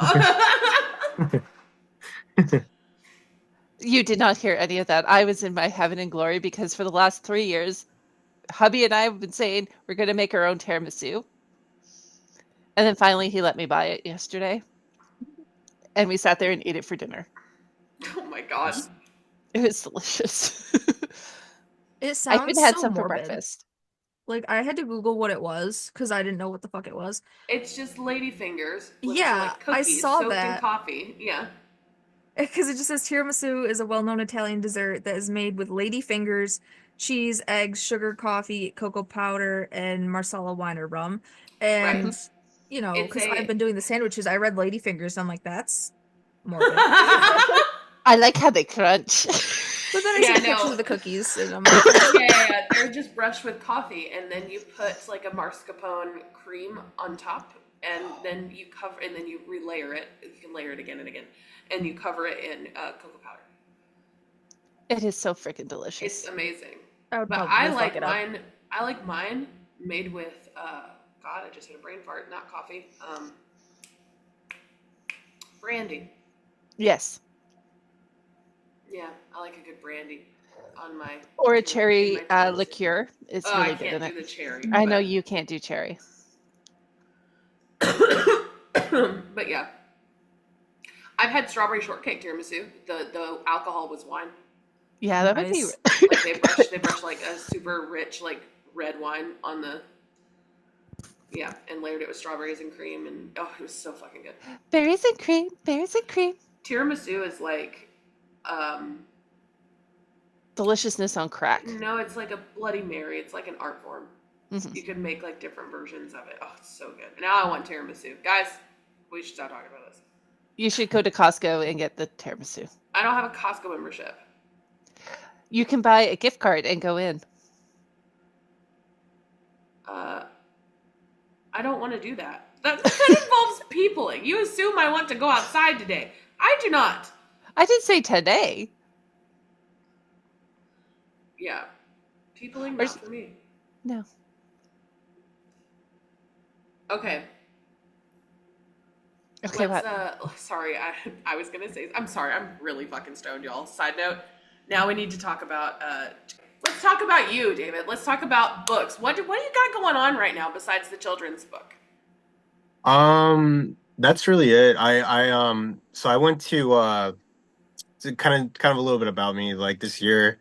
S2: You did not hear any of that. I was in my heaven and glory because for the last 3 years, hubby and I have been saying we're going to make our own tiramisu. And then finally he let me buy it yesterday. And we sat there and ate it for dinner.
S1: Oh my god.
S2: It was delicious.
S3: It
S2: I
S3: sounds
S2: even had
S3: so
S2: some for
S3: morbid.
S2: breakfast.
S3: Like, I had to Google what it was because I didn't know what the fuck it was.
S1: It's just lady fingers with
S3: Yeah,
S1: like
S3: I
S1: cookies
S3: saw
S1: soaked in
S3: that.
S1: coffee. Yeah.
S3: Because it just says tiramisu is a well-known Italian dessert that is made with lady fingers, cheese, eggs, sugar, coffee, cocoa powder, and Marsala wine or rum.
S1: Right.
S3: And, you know,
S1: It's
S3: because I've
S1: a
S3: been doing the sandwiches, I read lady fingers, and I'm like, that's morbid.
S2: I like how they crunch.
S3: But then I
S1: Yeah,
S3: see the pictures
S1: no.
S3: of the cookies, and I'm like,
S1: Yeah. They're just brushed with coffee, and then you put like a mascarpone cream on top, and then you cover, and then you relayer it. You can layer it again and again, and you cover it in cocoa powder.
S2: It is so freaking
S1: It's
S2: delicious.
S1: amazing.
S3: I would
S1: But
S3: probably
S1: I
S3: fuck
S1: like
S3: it up.
S1: mine. I like mine made with God. I just had a brain fart. Not coffee. Brandy.
S2: Yes.
S1: Yeah, I like a good brandy on my
S2: Or a
S1: in
S2: cherry
S1: my tiramisu.
S2: liqueur. It's
S1: I
S2: really good
S1: can't
S2: in
S1: do
S2: it.
S1: the cherry.
S2: I know you can't do cherry.
S1: But yeah, I've had strawberry shortcake tiramisu. The alcohol was wine.
S2: Yeah, that might be.
S3: Nice.
S1: Like they brush like a super rich like red wine on the and layered it with strawberries and cream, and oh, it was so fucking good.
S2: Berries and cream. Berries and cream.
S1: Tiramisu is like
S2: Deliciousness on crack.
S1: no, it's like a Bloody Mary. It's like an art form.
S2: Mhm.
S1: You can make like different versions of it. Oh, it's so good. Now I want tiramisu. Guys, we should stop talking about this.
S2: You should go to Costco and get the tiramisu.
S1: I don't have a Costco membership.
S2: You can buy a gift card and go in.
S1: I don't want to do that. That involves peopling. You assume I want to go outside today. I do not.
S2: I did say today.
S1: Yeah. Peopling,
S2: Or-
S1: not for me.
S2: No.
S1: Okay.
S2: Okay,
S1: Let's,
S2: what?
S1: sorry, I was gonna say, I'm sorry, I'm really fucking stoned, y'all. Side note, now we need to talk about, let's talk about you, David. Let's talk about books. What do you got going on right now besides the children's book?
S4: That's really it. So I went to kind of a little bit about me. Like this year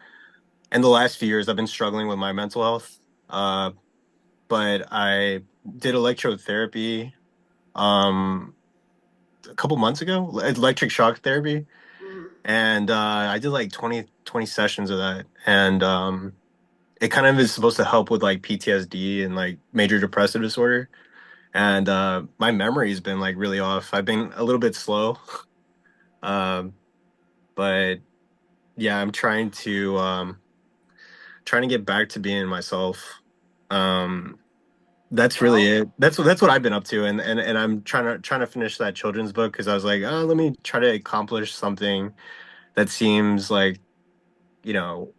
S4: and the last few years, I've been struggling with my mental health. But I did electrotherapy, a couple months ago, electric shock therapy.
S1: Mm.
S4: And I did like 20 sessions of that. And it kind of is supposed to help with like PTSD and like major depressive disorder. And my memory's been like really off. I've been a little bit slow. But yeah, I'm trying to get back to being myself. Um, that's really
S1: Well,
S4: it. That's what I've been up to, and I'm trying to finish that children's book because I was like, oh, let me try to accomplish something that seems like, you know,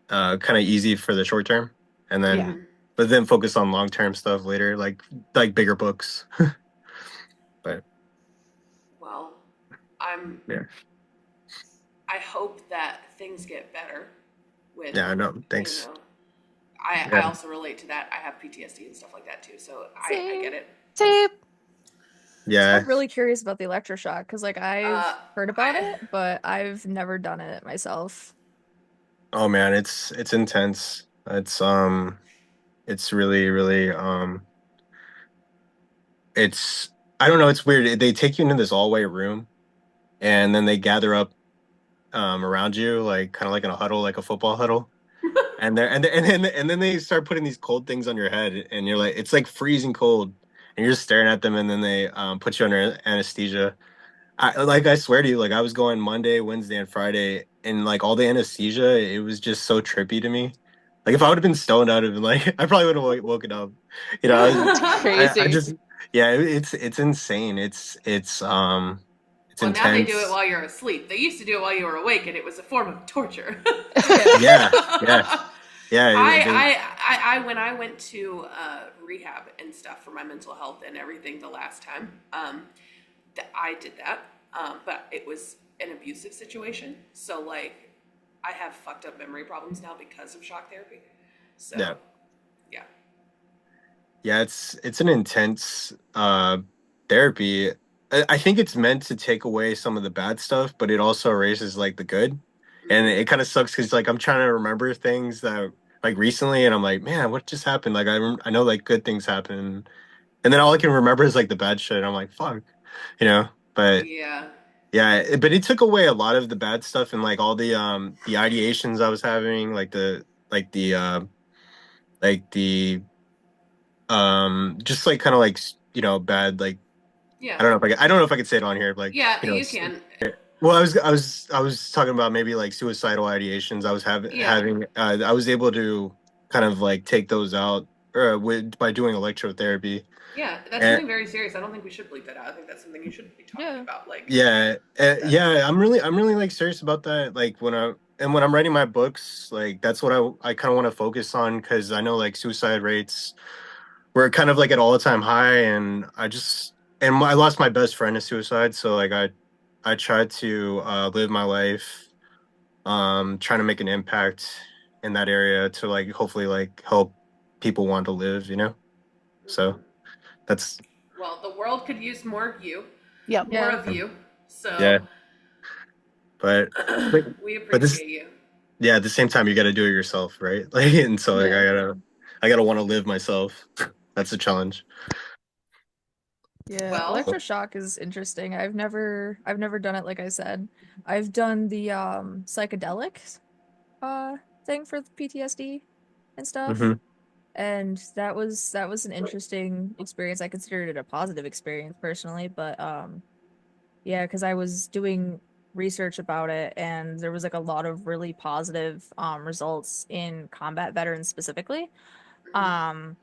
S4: kind of easy for the short term, and
S2: Yeah.
S4: then but then focus on long term stuff later, like bigger books. But
S1: well,
S4: yeah,
S1: I hope that things get better with,
S4: yeah, I know.
S1: you
S4: Thanks.
S1: know, I
S4: Yeah,
S1: also relate to that. I have PTSD and stuff like that too, so I get it.
S2: Same.
S4: yeah.
S3: I'm really curious about the electroshock because, like, I've heard about
S1: I-
S3: it, but I've never done it myself.
S4: Oh man, it's intense. It's really really it's I don't know. It's weird. They take you into this all white room, and then they gather up around you, like kind of like in a huddle, like a football huddle. And then they start putting these cold things on your head, and you're like, it's like freezing cold, and you're just staring at them, and then they put you under anesthesia. I swear to you, like I was going Monday, Wednesday, and Friday, and like all the anesthesia, it was just so trippy to me. Like if I would have been stoned, I would have been like, I probably would have woken up. You know, I
S2: Crazy.
S4: just yeah, it's insane. It's
S1: Well, now they do it
S4: intense.
S1: while you're asleep. They used to do it while you were awake, and it was a form of torture.
S4: Yeah, yeah, yeah.
S1: I when I went to rehab and stuff for my mental health and everything the last time, I did that, but it was an abusive situation. So like, I have fucked up memory problems now because of shock therapy. So
S4: Yeah.
S1: Yeah.
S4: Yeah, it's an intense therapy. I think it's meant to take away some of the bad stuff, but it also erases like the good. And it kind of sucks because like I'm trying to remember things that like recently, and I'm like, man, what just happened? Like I know like good things happen, and then all I can remember is like the bad shit. And I'm like, fuck, you know. But
S1: Yeah.
S4: yeah, but it took away a lot of the bad stuff and like all the ideations I was having, like the like the just like kind of like bad like
S1: Yeah.
S4: I don't know if I could say it on here like
S1: Yeah, you can.
S4: well I was talking about maybe like suicidal ideations I was
S1: Yeah.
S4: having I was able to kind of like take those out by doing electrotherapy.
S1: Yeah, that's
S4: And
S1: something very serious. I don't think we should bleep that out. I think that's something you should be talking
S3: Yeah.
S1: about. Like,
S4: yeah,
S1: that's
S4: yeah, I'm really like serious about that. Like when I'm writing my books, like that's what I kind of want to focus on because I know like suicide rates were kind of like at all time high, and I lost my best friend to suicide. So like I tried to live my life, trying to make an impact in that area to like hopefully like help people want to live, you know. So that's
S1: well, the world could use more of you,
S2: Yep.
S1: more
S3: Yeah.
S1: of you.
S4: yeah,
S1: So
S4: but but
S1: we
S4: but this
S1: appreciate you.
S4: yeah, at the same time, you got to do it yourself, right? Like, and so like
S3: Yeah.
S4: I gotta want to live myself. That's a challenge.
S3: Yeah,
S1: Well,
S3: electroshock is interesting. I've never done it like I said. I've done the psychedelics thing for the PTSD and stuff.
S4: Hmm.
S3: And that was an interesting experience. I considered it a positive experience personally, but yeah, because I was doing research about it and there was like a lot of really positive results in combat veterans specifically. Um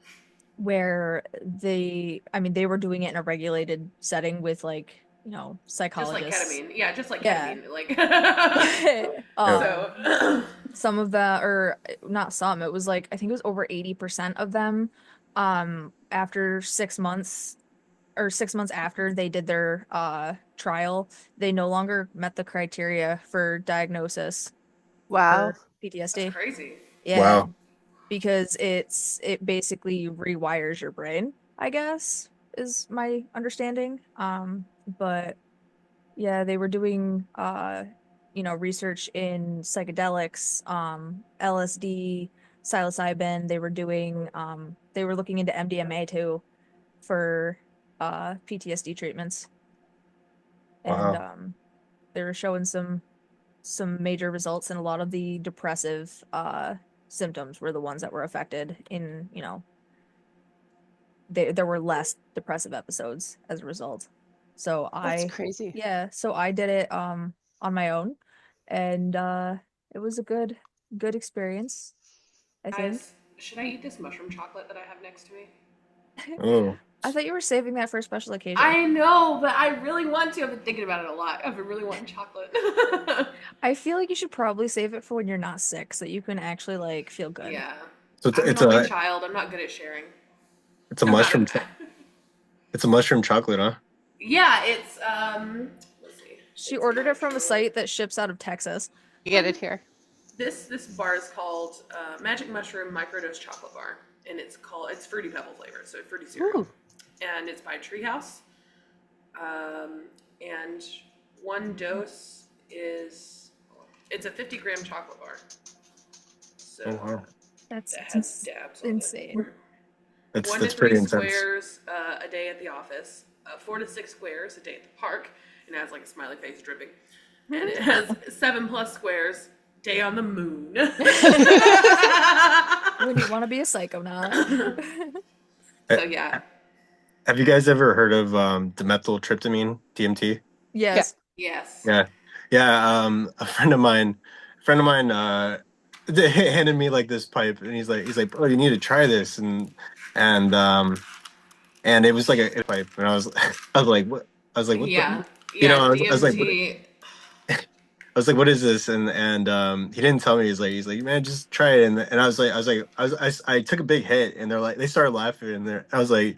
S3: where I mean, they were doing it in a regulated setting with like,
S1: just like
S3: psychologists.
S1: ketamine. Yeah, just like
S3: Yeah.
S1: ketamine. Like,
S4: Yeah.
S3: um,
S1: so,
S3: some of the, or not some, it was like, I think it was over 80% of them, after 6 months or 6 months after they did their trial, they no longer met the criteria for diagnosis
S2: Wow.
S3: for
S1: that's
S3: PTSD.
S1: crazy.
S3: Yeah,
S4: Wow.
S3: because it basically rewires your brain, I guess, is my understanding. But yeah, they were doing research in psychedelics, LSD, psilocybin. They were looking into MDMA too for PTSD treatments. And
S4: Wow.
S3: they were showing some major results, and a lot of the depressive symptoms were the ones that were affected in, there were less depressive episodes as a result. So
S2: That's
S3: I
S2: crazy.
S3: yeah, so I did it on my own, and it was a good experience, I think.
S1: Guys, should I eat this mushroom chocolate that I have next to me?
S4: Oh.
S3: I thought you were saving that for a special occasion.
S1: I know, but I really want to. I've been thinking about it a lot. I've been really wanting chocolate.
S3: I feel like you should probably save it for when you're not sick so that you can actually like feel good.
S1: Yeah.
S4: So
S1: I'm an only child. I'm not good at sharing.
S4: it's a
S1: I'm not
S4: mushroom
S1: a.
S4: cho- it's a mushroom chocolate, huh?
S1: Yeah, it's let's see.
S3: She
S1: It's
S3: ordered it from a
S1: actually
S3: site that ships out of Texas.
S2: You get it here.
S1: this bar is called Magic Mushroom Microdose Chocolate Bar, and it's Fruity Pebble flavored, so fruity cereal,
S2: Ooh.
S1: and it's by Treehouse. And one dose is it's a 50-gram chocolate bar, so
S4: Oh wow.
S3: That's
S1: that has dabs on
S3: insane.
S1: it. One to
S4: That's pretty
S1: three
S4: intense.
S1: squares a day at the office, 4 to 6 squares a day at the park, and it has like a smiley face dripping. And it has 7+ squares day on the moon.
S3: When you want to be a psychonaut.
S4: Uh,
S1: So yeah,
S4: Have you guys ever heard of dimethyltryptamine, DMT?
S2: Yeah.
S3: Yes.
S1: yes.
S4: Yeah. Yeah, a friend of mine handed me like this pipe and he's like, "Bro, you need to try this." And it was like a pipe and I was like, "What?" I was like, "What the?"
S1: Yeah,
S4: You know,
S1: yeah,
S4: I was like, "What?"
S1: DMT.
S4: I was like, "What is this?" And he didn't tell me. He's like, "Man, just try it." And I was like, I took a big hit, and they started laughing, and I was like,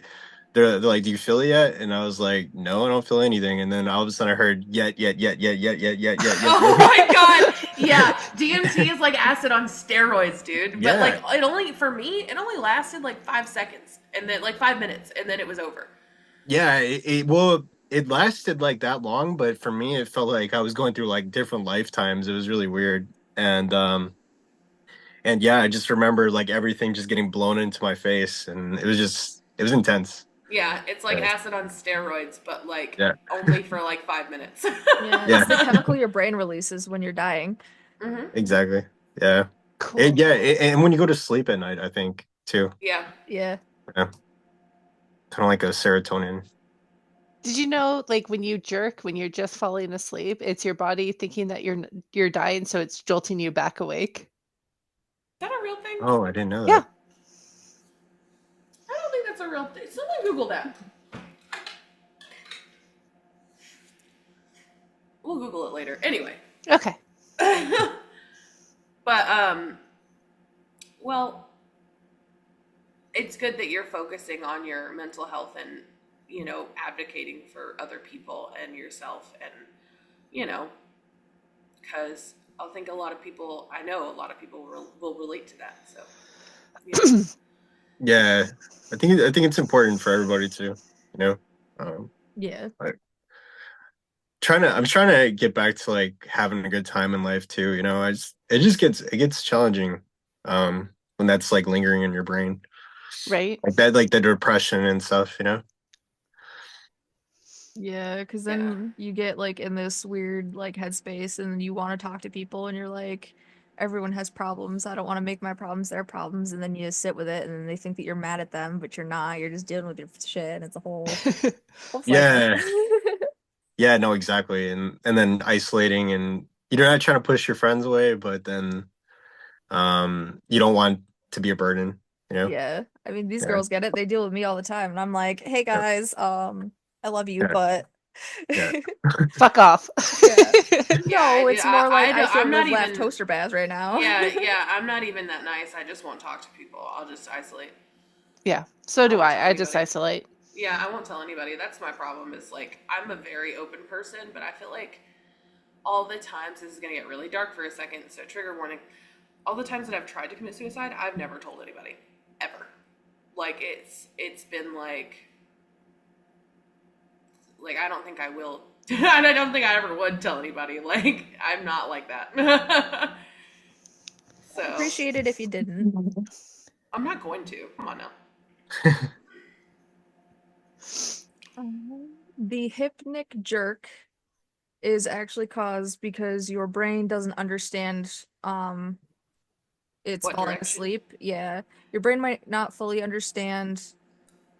S4: they're like, "Do you feel it yet?" And I was like, "No, I don't feel anything." And then all of a sudden, I heard, "Yet, yet, yet, yet, yet, yet, yet, yet, yet."
S1: Oh my god. Yeah, DMT is like acid on steroids, dude. But like
S4: Yeah.
S1: it only for me, it only lasted like 5 seconds and then like 5 minutes and then it was over.
S4: Yeah, well, it lasted like that long, but for me, it felt like I was going through like different lifetimes. It was really weird, and yeah, I just remember like everything just getting blown into my face, and it was intense.
S1: Yeah, it's like
S4: Yeah,
S1: acid on steroids, but like
S4: yeah,
S1: only for like 5 minutes.
S3: Yeah,
S4: yeah,
S3: it's the chemical your brain releases when you're dying.
S1: Hmm.
S4: exactly. Yeah,
S2: Cool.
S4: and when you go to sleep at night, I think too.
S1: Yeah.
S3: Yeah.
S4: Yeah, kind of like a serotonin.
S2: Did you know, like when you jerk, when you're just falling asleep, it's your body thinking that you're dying, so it's jolting you back awake.
S1: Is that a real thing?
S4: Oh, I didn't know
S2: Yeah.
S4: that.
S1: I don't think that's a real thing. Someone Google that. We'll Google it later. Anyway.
S2: Okay.
S1: But well, it's good that you're focusing on your mental health and, you know, advocating for other people and yourself and, you know, because I think I know a lot of people will relate to that. So, yeah.
S4: Yeah, I think it's important for everybody to, you know,
S3: Yeah.
S4: like I'm trying to get back to like having a good time in life too. You know, it gets challenging, when that's like lingering in your brain,
S2: Right.
S4: like that, like the depression and stuff. You know.
S3: Yeah, because
S1: Yeah.
S3: then you get like in this weird like headspace and you want to talk to people and you're like, everyone has problems. I don't want to make my problems their problems. And then you just sit with it and then they think that you're mad at them, but you're not. You're just dealing with your shit and it's a whole cycle.
S4: Yeah, yeah, no, exactly, and then isolating, and you're not trying to push your friends away, but then you don't want to be a burden. You know.
S3: Yeah. I mean, these
S4: Yeah,
S3: girls get it. They deal with me all the time. And I'm like, hey
S4: yeah,
S3: guys, I love you,
S4: yeah,
S3: but
S4: yeah.
S2: Fuck off.
S3: yeah.
S1: Yeah,
S3: No, it's more like I feel
S1: I'm not
S3: good laugh
S1: even.
S3: toaster baths right now.
S1: Yeah, I'm not even that nice. I just won't talk to people. I'll just isolate.
S2: Yeah. So do
S1: won't tell
S2: I. I just
S1: anybody.
S2: isolate.
S1: Yeah, I won't tell anybody. That's my problem. Is like I'm a very open person, but I feel like all the times this is gonna get really dark for a second. So trigger warning. All the times that I've tried to commit suicide, I've never told anybody ever. Like it's been like I don't think I will. And I don't think I ever would tell anybody. Like I'm not like that. So
S3: Appreciate it if you didn't.
S1: I'm not going to. Come on now.
S3: The hypnic jerk is actually caused because your brain doesn't understand it's
S1: What
S3: falling
S1: direction?
S3: asleep. Yeah. Your brain might not fully understand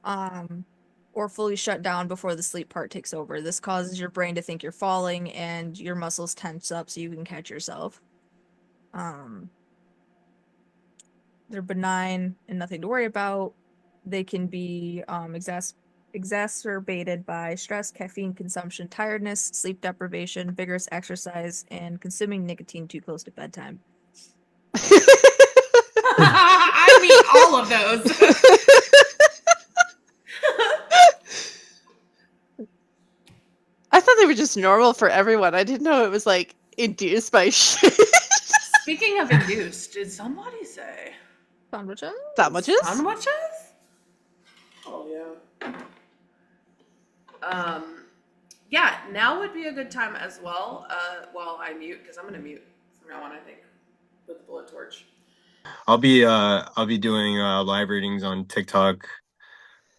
S3: or fully shut down before the sleep part takes over. This causes your brain to think you're falling and your muscles tense up so you can catch yourself. They're benign and nothing to worry about. They can be exacerbated by stress, caffeine consumption, tiredness, sleep deprivation, vigorous exercise, and consuming nicotine too close to bedtime.
S1: I mean all of those.
S2: I thought they were just normal for everyone. I didn't know it was like induced by shit.
S1: Speaking of induced, did somebody say
S3: Sandwiches?
S2: Sandwiches?
S1: sandwiches? Oh yeah. Yeah, now would be a good time as well. While I mute, because I'm gonna mute from now on, I think, with the bullet torch.
S4: I'll be doing live readings on TikTok.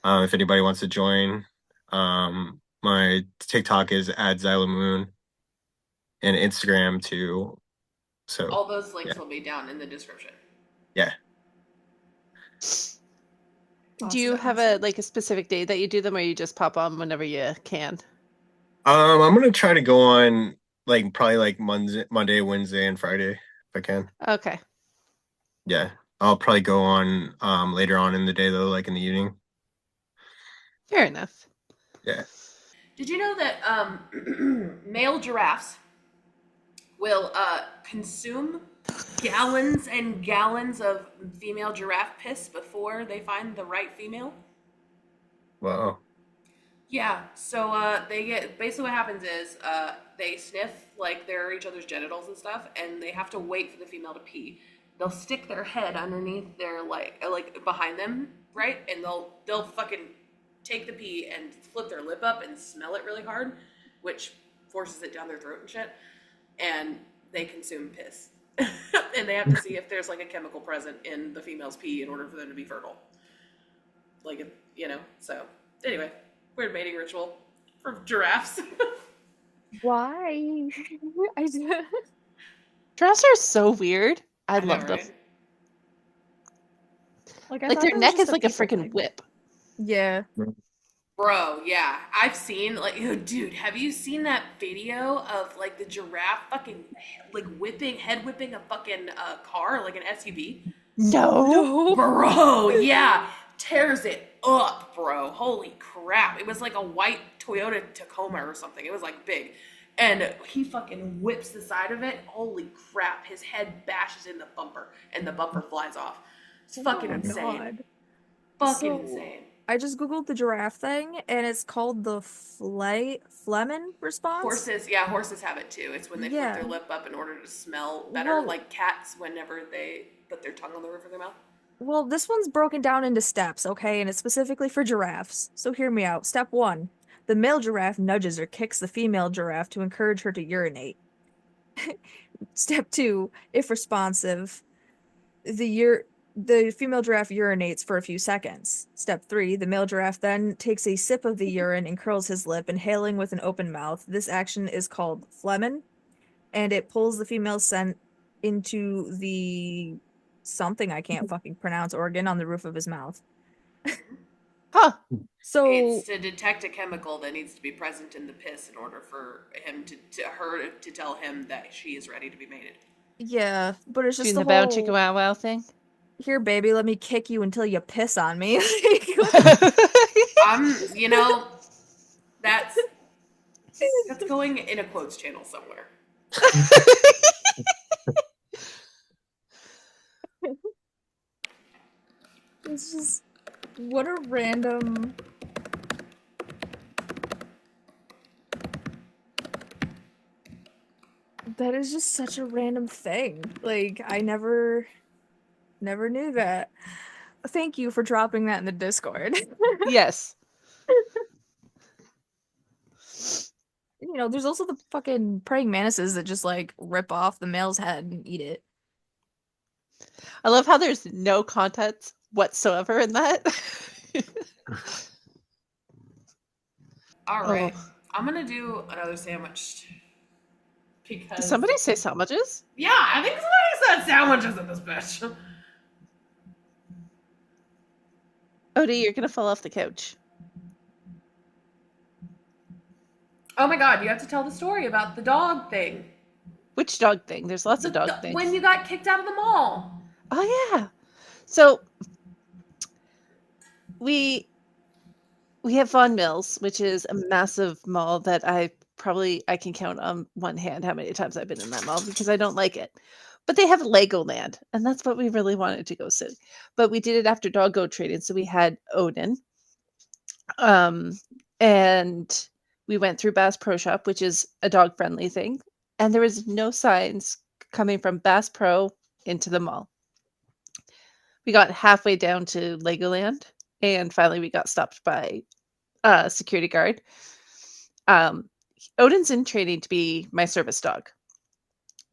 S4: If anybody wants to join. My TikTok is at Zylo Moon, and Instagram too. So
S1: All those links
S4: yeah.
S1: will be down in the description.
S4: Yeah.
S2: Do you have a like a specific day that you do them, or you just pop on whenever you can?
S4: I'm gonna try to go on like probably like Monday, Wednesday, and Friday if I can.
S2: Okay.
S4: Yeah. I'll probably go on later on in the day though, like in the evening.
S2: Fair enough.
S4: Yeah.
S1: Did you know that male giraffes will consume gallons and gallons of female giraffe piss before they find the right female?
S4: Wow.
S1: Yeah, so they get basically what happens is they sniff like their each other's genitals and stuff, and they have to wait for the female to pee. They'll stick their head underneath their like behind them, right? And they'll fucking take the pee and flip their lip up and smell it really hard, which forces it down their throat and shit. And they consume piss, and they have to see if there's like a chemical present in the female's pee in order for them to be fertile. Like you know, so anyway, weird mating ritual for giraffes.
S3: Why? I
S2: Giraffes are so weird. I
S1: I know,
S2: love them.
S1: right?
S3: like I
S2: Like
S3: thought
S2: their
S3: that was
S2: neck
S3: just
S2: is
S3: a
S2: like a
S3: people
S2: freaking
S3: thing.
S2: whip.
S3: Yeah.
S1: Bro, yeah. I've seen like oh, dude, have you seen that video of like the giraffe fucking like head whipping a fucking car, like an SUV?
S2: No.
S3: No.
S1: Bro, yeah. Tears it up, bro. Holy crap. It was like a white Toyota Tacoma or something. It was like big. And he fucking whips the side of it. Holy crap. His head bashes in the bumper and the bumper flies off. It's
S3: Oh
S1: fucking
S3: my
S1: insane.
S3: God.
S1: Fucking
S3: So
S1: insane.
S3: I just googled the giraffe thing, and it's called the Flehmen response.
S1: Horses have it too. It's when they flip their
S3: Yeah.
S1: lip up in order to smell better,
S3: Well,
S1: like cats whenever they put their tongue on the roof of their mouth.
S3: well, this one's broken down into steps, okay, and it's specifically for giraffes. So hear me out. Step 1. The male giraffe nudges or kicks the female giraffe to encourage her to urinate. Step 2, if responsive, the female giraffe urinates for a few seconds. Step 3, the male giraffe then takes a sip of the urine and curls his lip, inhaling with an open mouth. This action is called phlegmon, and it pulls the female scent into the something I can't fucking pronounce organ on the roof of his mouth.
S2: Huh.
S3: So
S1: It's to detect a chemical that needs to be present in the piss in order for him her to tell him that she is ready to be mated.
S3: yeah, but it's just
S2: Doing
S3: the
S2: the bow chicka
S3: whole
S2: wow wow thing.
S3: here, baby, let me kick you until you piss on me.
S1: You know, that's going in a quotes channel somewhere.
S3: It's just what a random. That is just such a random thing. Like I never knew that. Thank you for dropping that in the Discord.
S2: Yes.
S3: You know, there's also the fucking praying mantises that just like rip off the male's head and eat it.
S2: I love how there's no content whatsoever in that.
S1: All right,
S2: Oh.
S1: I'm gonna do another sandwich
S2: Did
S1: because
S2: somebody say sandwiches?
S1: yeah, I think somebody said sandwiches in this bitch.
S2: Odie, you're gonna fall off the couch.
S1: Oh my god, you have to tell the story about the dog thing.
S2: Which dog thing? There's lots of dog things.
S1: When you got kicked out of the mall.
S2: Oh yeah. So we have Vaughan Mills, which is a massive mall that I can count on one hand how many times I've been in that mall because I don't like it. But they have Legoland, and that's what we really wanted to go see. But we did it after doggo trading, so we had Odin. And we went through Bass Pro Shop, which is a dog friendly thing, and there was no signs coming from Bass Pro into the mall. We got halfway down to Legoland, and finally we got stopped by a security guard. Odin's in training to be my service dog.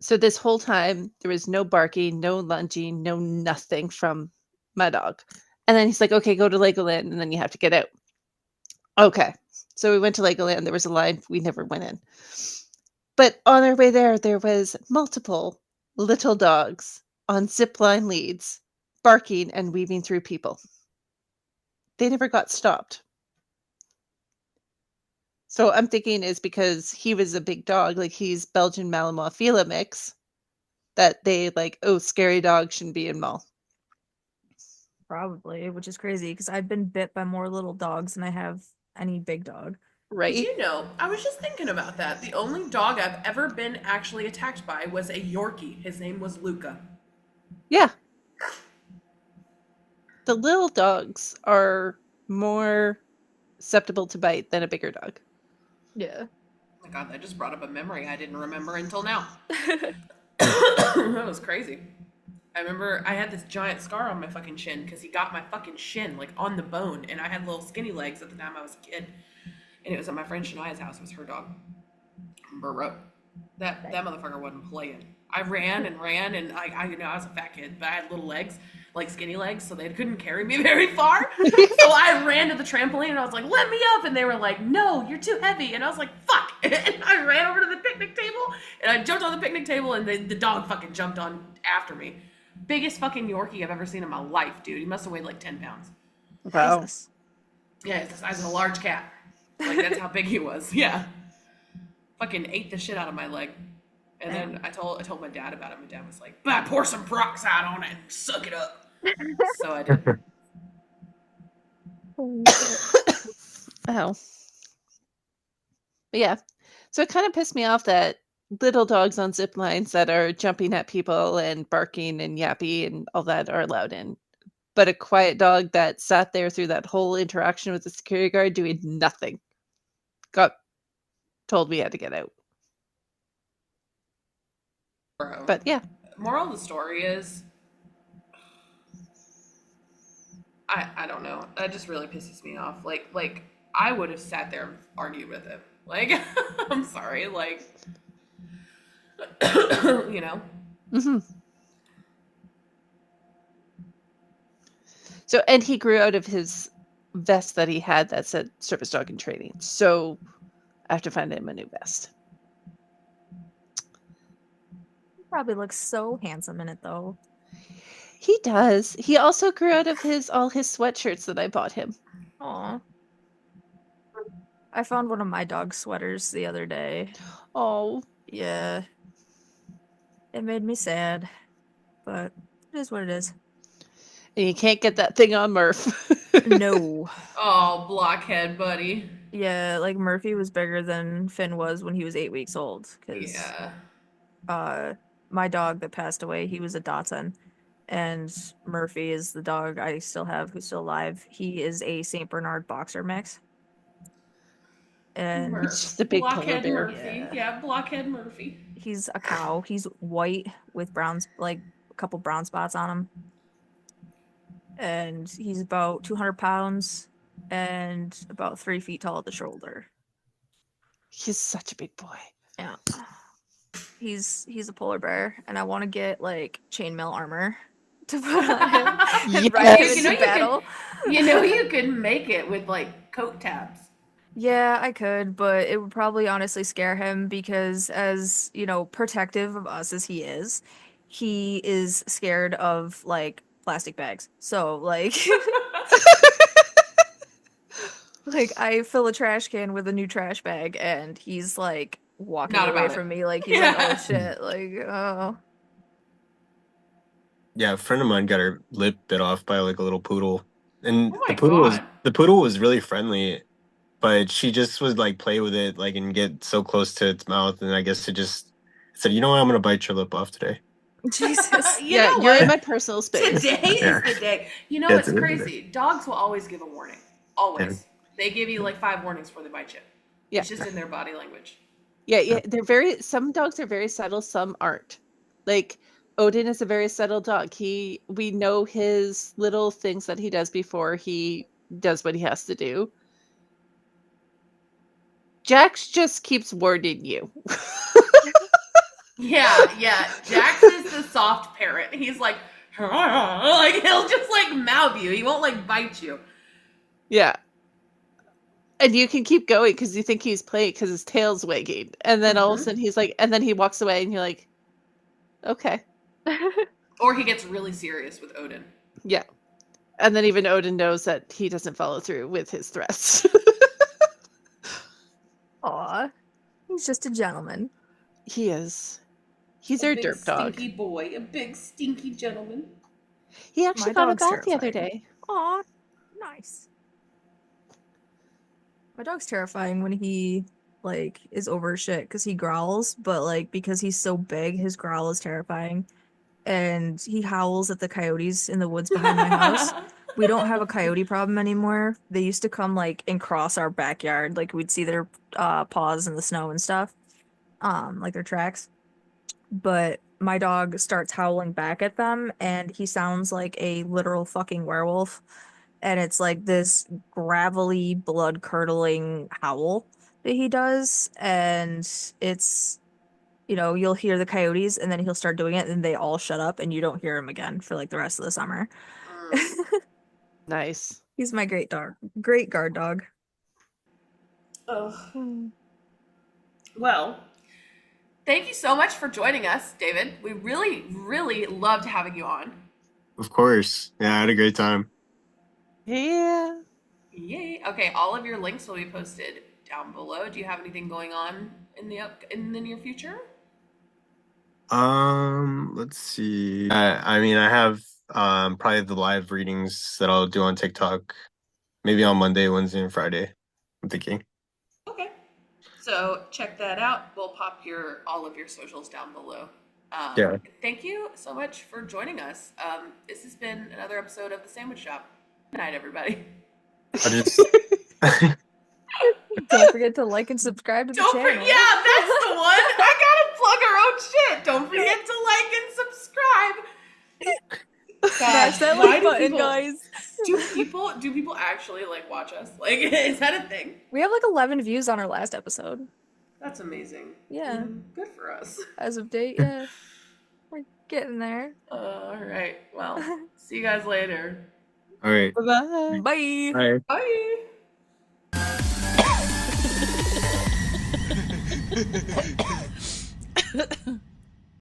S2: So this whole time there was no barking, no lunging, no nothing from my dog. And then he's like, okay, go to Legoland and then you have to get out. Okay. So we went to Legoland. There was a line. We never went in. But on our way there was multiple little dogs on zipline leads, barking and weaving through people. They never got stopped. So I'm thinking is because he was a big dog, like he's Belgian Malinois Fila mix, that they like, oh, scary dog shouldn't be in mall.
S3: Probably, which is crazy because I've been bit by more little dogs than I have any big dog.
S2: Right?
S1: Did you know? I was just thinking about that. The only dog I've ever been actually attacked by was a Yorkie. His name was Luca.
S2: Yeah. The little dogs are more susceptible to bite than a bigger dog.
S3: Yeah.
S1: Oh my God, that just brought up a memory I didn't remember until now. That was crazy. I remember I had this giant scar on my fucking shin because he got my fucking shin like on the bone, and I had little skinny legs at the time I was a kid, and it was at my friend Shania's house. It was her dog, Burro. That motherfucker wasn't playing. I ran, and I was a fat kid, but I had little legs, like skinny legs, so they couldn't carry me very far. So I ran to the trampoline and I was like, "Let me up!" And they were like, "No, you're too heavy." And I was like, "Fuck!" And I ran over to the picnic table and I jumped on the picnic table, and the dog fucking jumped on after me. Biggest fucking Yorkie I've ever seen in my life, dude. He must have weighed like 10 pounds.
S2: Wow.
S3: Jesus.
S1: Yeah, it's the size of a large cat. Like, that's how big he was. Yeah. Fucking ate the shit out of my leg. And then I told my dad about it. My dad was like, pour some peroxide on it and suck it up. So I did.
S2: Oh. But yeah. So it kind of pissed me off that little dogs on zip lines that are jumping at people and barking and yappy and all that are allowed in. But a quiet dog that sat there through that whole interaction with the security guard doing nothing got told we had to get out.
S1: Bro.
S2: But yeah.
S1: Moral of the story is, I don't know. That just really pisses me off. Like I would have sat there and argued with him. Like, I'm sorry. Like, you know.
S2: Mm-hmm. So, and he grew out of his vest that he had that said service dog in training. So I have to find him a new vest.
S3: He probably looks so handsome in it though.
S2: He does. He also grew out of all his sweatshirts that I bought him.
S3: Aw. I found one of my dog's sweaters the other day.
S2: Oh.
S3: Yeah. It made me sad. But it is what it is.
S2: And you can't get that thing on Murph.
S3: No.
S1: Oh, blockhead, buddy.
S3: Yeah, like Murphy was bigger than Finn was when he was 8 weeks old. Cause my dog that passed away, he was a Dachshund. And Murphy is the dog I still have who's still alive. He is a St. Bernard boxer mix. And
S2: It's just a big polar
S1: Blockhead
S2: bear.
S1: Murphy. Yeah, Blockhead Murphy.
S3: he's a cow. He's white with browns, like a couple brown spots on him. And he's about 200 pounds and about 3 feet tall at the shoulder.
S2: He's such a big boy.
S3: Yeah. He's a polar bear, and I want to get like chainmail armor to put on him and ride him
S2: Yes.
S3: into battle.
S1: You could make it with like coat tabs.
S3: Yeah, I could, but it would probably honestly scare him because as, protective of us as he is scared of like plastic bags. So like like I fill a trash can with a new trash bag and he's like walking
S1: Not
S3: away
S1: about
S3: from
S1: it.
S3: me like he's like, oh shit, like oh.
S4: Yeah, a friend of mine got her lip bit off by like a little poodle, and
S1: Oh my
S4: the
S1: God.
S4: poodle was really friendly, but she just would like play with it like and get so close to its mouth, and I guess it just said, "You know what? I'm gonna bite your lip off today."
S3: Jesus.
S1: You know
S2: you're
S1: what?
S2: in my personal space.
S1: Today
S4: Yeah.
S1: is the day. You know,
S4: Yeah,
S1: it's
S4: today's the day.
S1: crazy. Dogs will always give a warning. Always. They give you like 5 warnings before they bite you.
S2: Yeah.
S1: It's just in their body language.
S2: Yeah, some dogs are very subtle, some aren't. Like Odin is a very subtle dog. We know his little things that he does before he does what he has to do. Jax just keeps warning you.
S1: Yeah. Jax is the soft parrot. He's like, like he'll just like mouth you. He won't like bite you.
S2: Yeah. And you can keep going because you think he's playing because his tail's wagging. And then all of a sudden he's like, and then he walks away and you're like, okay.
S1: Or he gets really serious with Odin.
S2: Yeah. And then even Odin knows that he doesn't follow through with his threats.
S3: Aw. He's just a gentleman.
S2: He is. He's our derp dog.
S1: Stinky boy, a big stinky gentleman.
S2: He actually
S3: My
S2: got a
S3: dog's
S2: bath the other
S3: terrifying.
S2: day.
S3: Aw, nice. My dog's terrifying when he like is over shit because he growls, but like because he's so big, his growl is terrifying. And he howls at the coyotes in the woods behind my house. We don't have a coyote problem anymore. They used to come like and cross our backyard. Like we'd see their paws in the snow and stuff. Like their tracks. But my dog starts howling back at them and he sounds like a literal fucking werewolf. And it's like this gravelly, blood-curdling howl that he does. And it's, you'll hear the coyotes and then he'll start doing it and they all shut up and you don't hear him again for like the rest of the summer.
S2: Nice.
S3: He's my great dog. Great guard dog.
S1: Ugh. Well, thank you so much for joining us, David. We really, really loved having you on.
S4: Of course. Yeah, I had a great time.
S2: Yeah.
S1: Yay. Okay, all of your links will be posted down below. Do you have anything going on in the near future?
S4: Let's see. I mean, I have probably the live readings that I'll do on TikTok, maybe on Monday, Wednesday, and Friday. I'm thinking.
S1: Okay. So check that out. We'll pop all of your socials down below.
S4: Yeah.
S1: Thank you so much for joining us. This has been another episode of The Sandwich Shop. Good night, everybody.
S4: I just
S3: Don't forget to like and subscribe to the channel.
S1: Yeah, that's the one. I gotta plug our own shit. Don't forget to like and subscribe.
S3: Smash that
S1: why
S3: like
S1: do
S3: button,
S1: people-
S3: guys.
S1: Do people actually like watch us? Like, is that a thing?
S3: We have like 11 views on our last episode.
S1: That's amazing.
S3: Yeah.
S1: Good for us.
S3: As of date, yeah. We're getting there.
S1: All right. Well, see you guys later.
S4: all right.
S2: Bye-bye.
S3: Bye.
S4: Bye.
S1: Bye.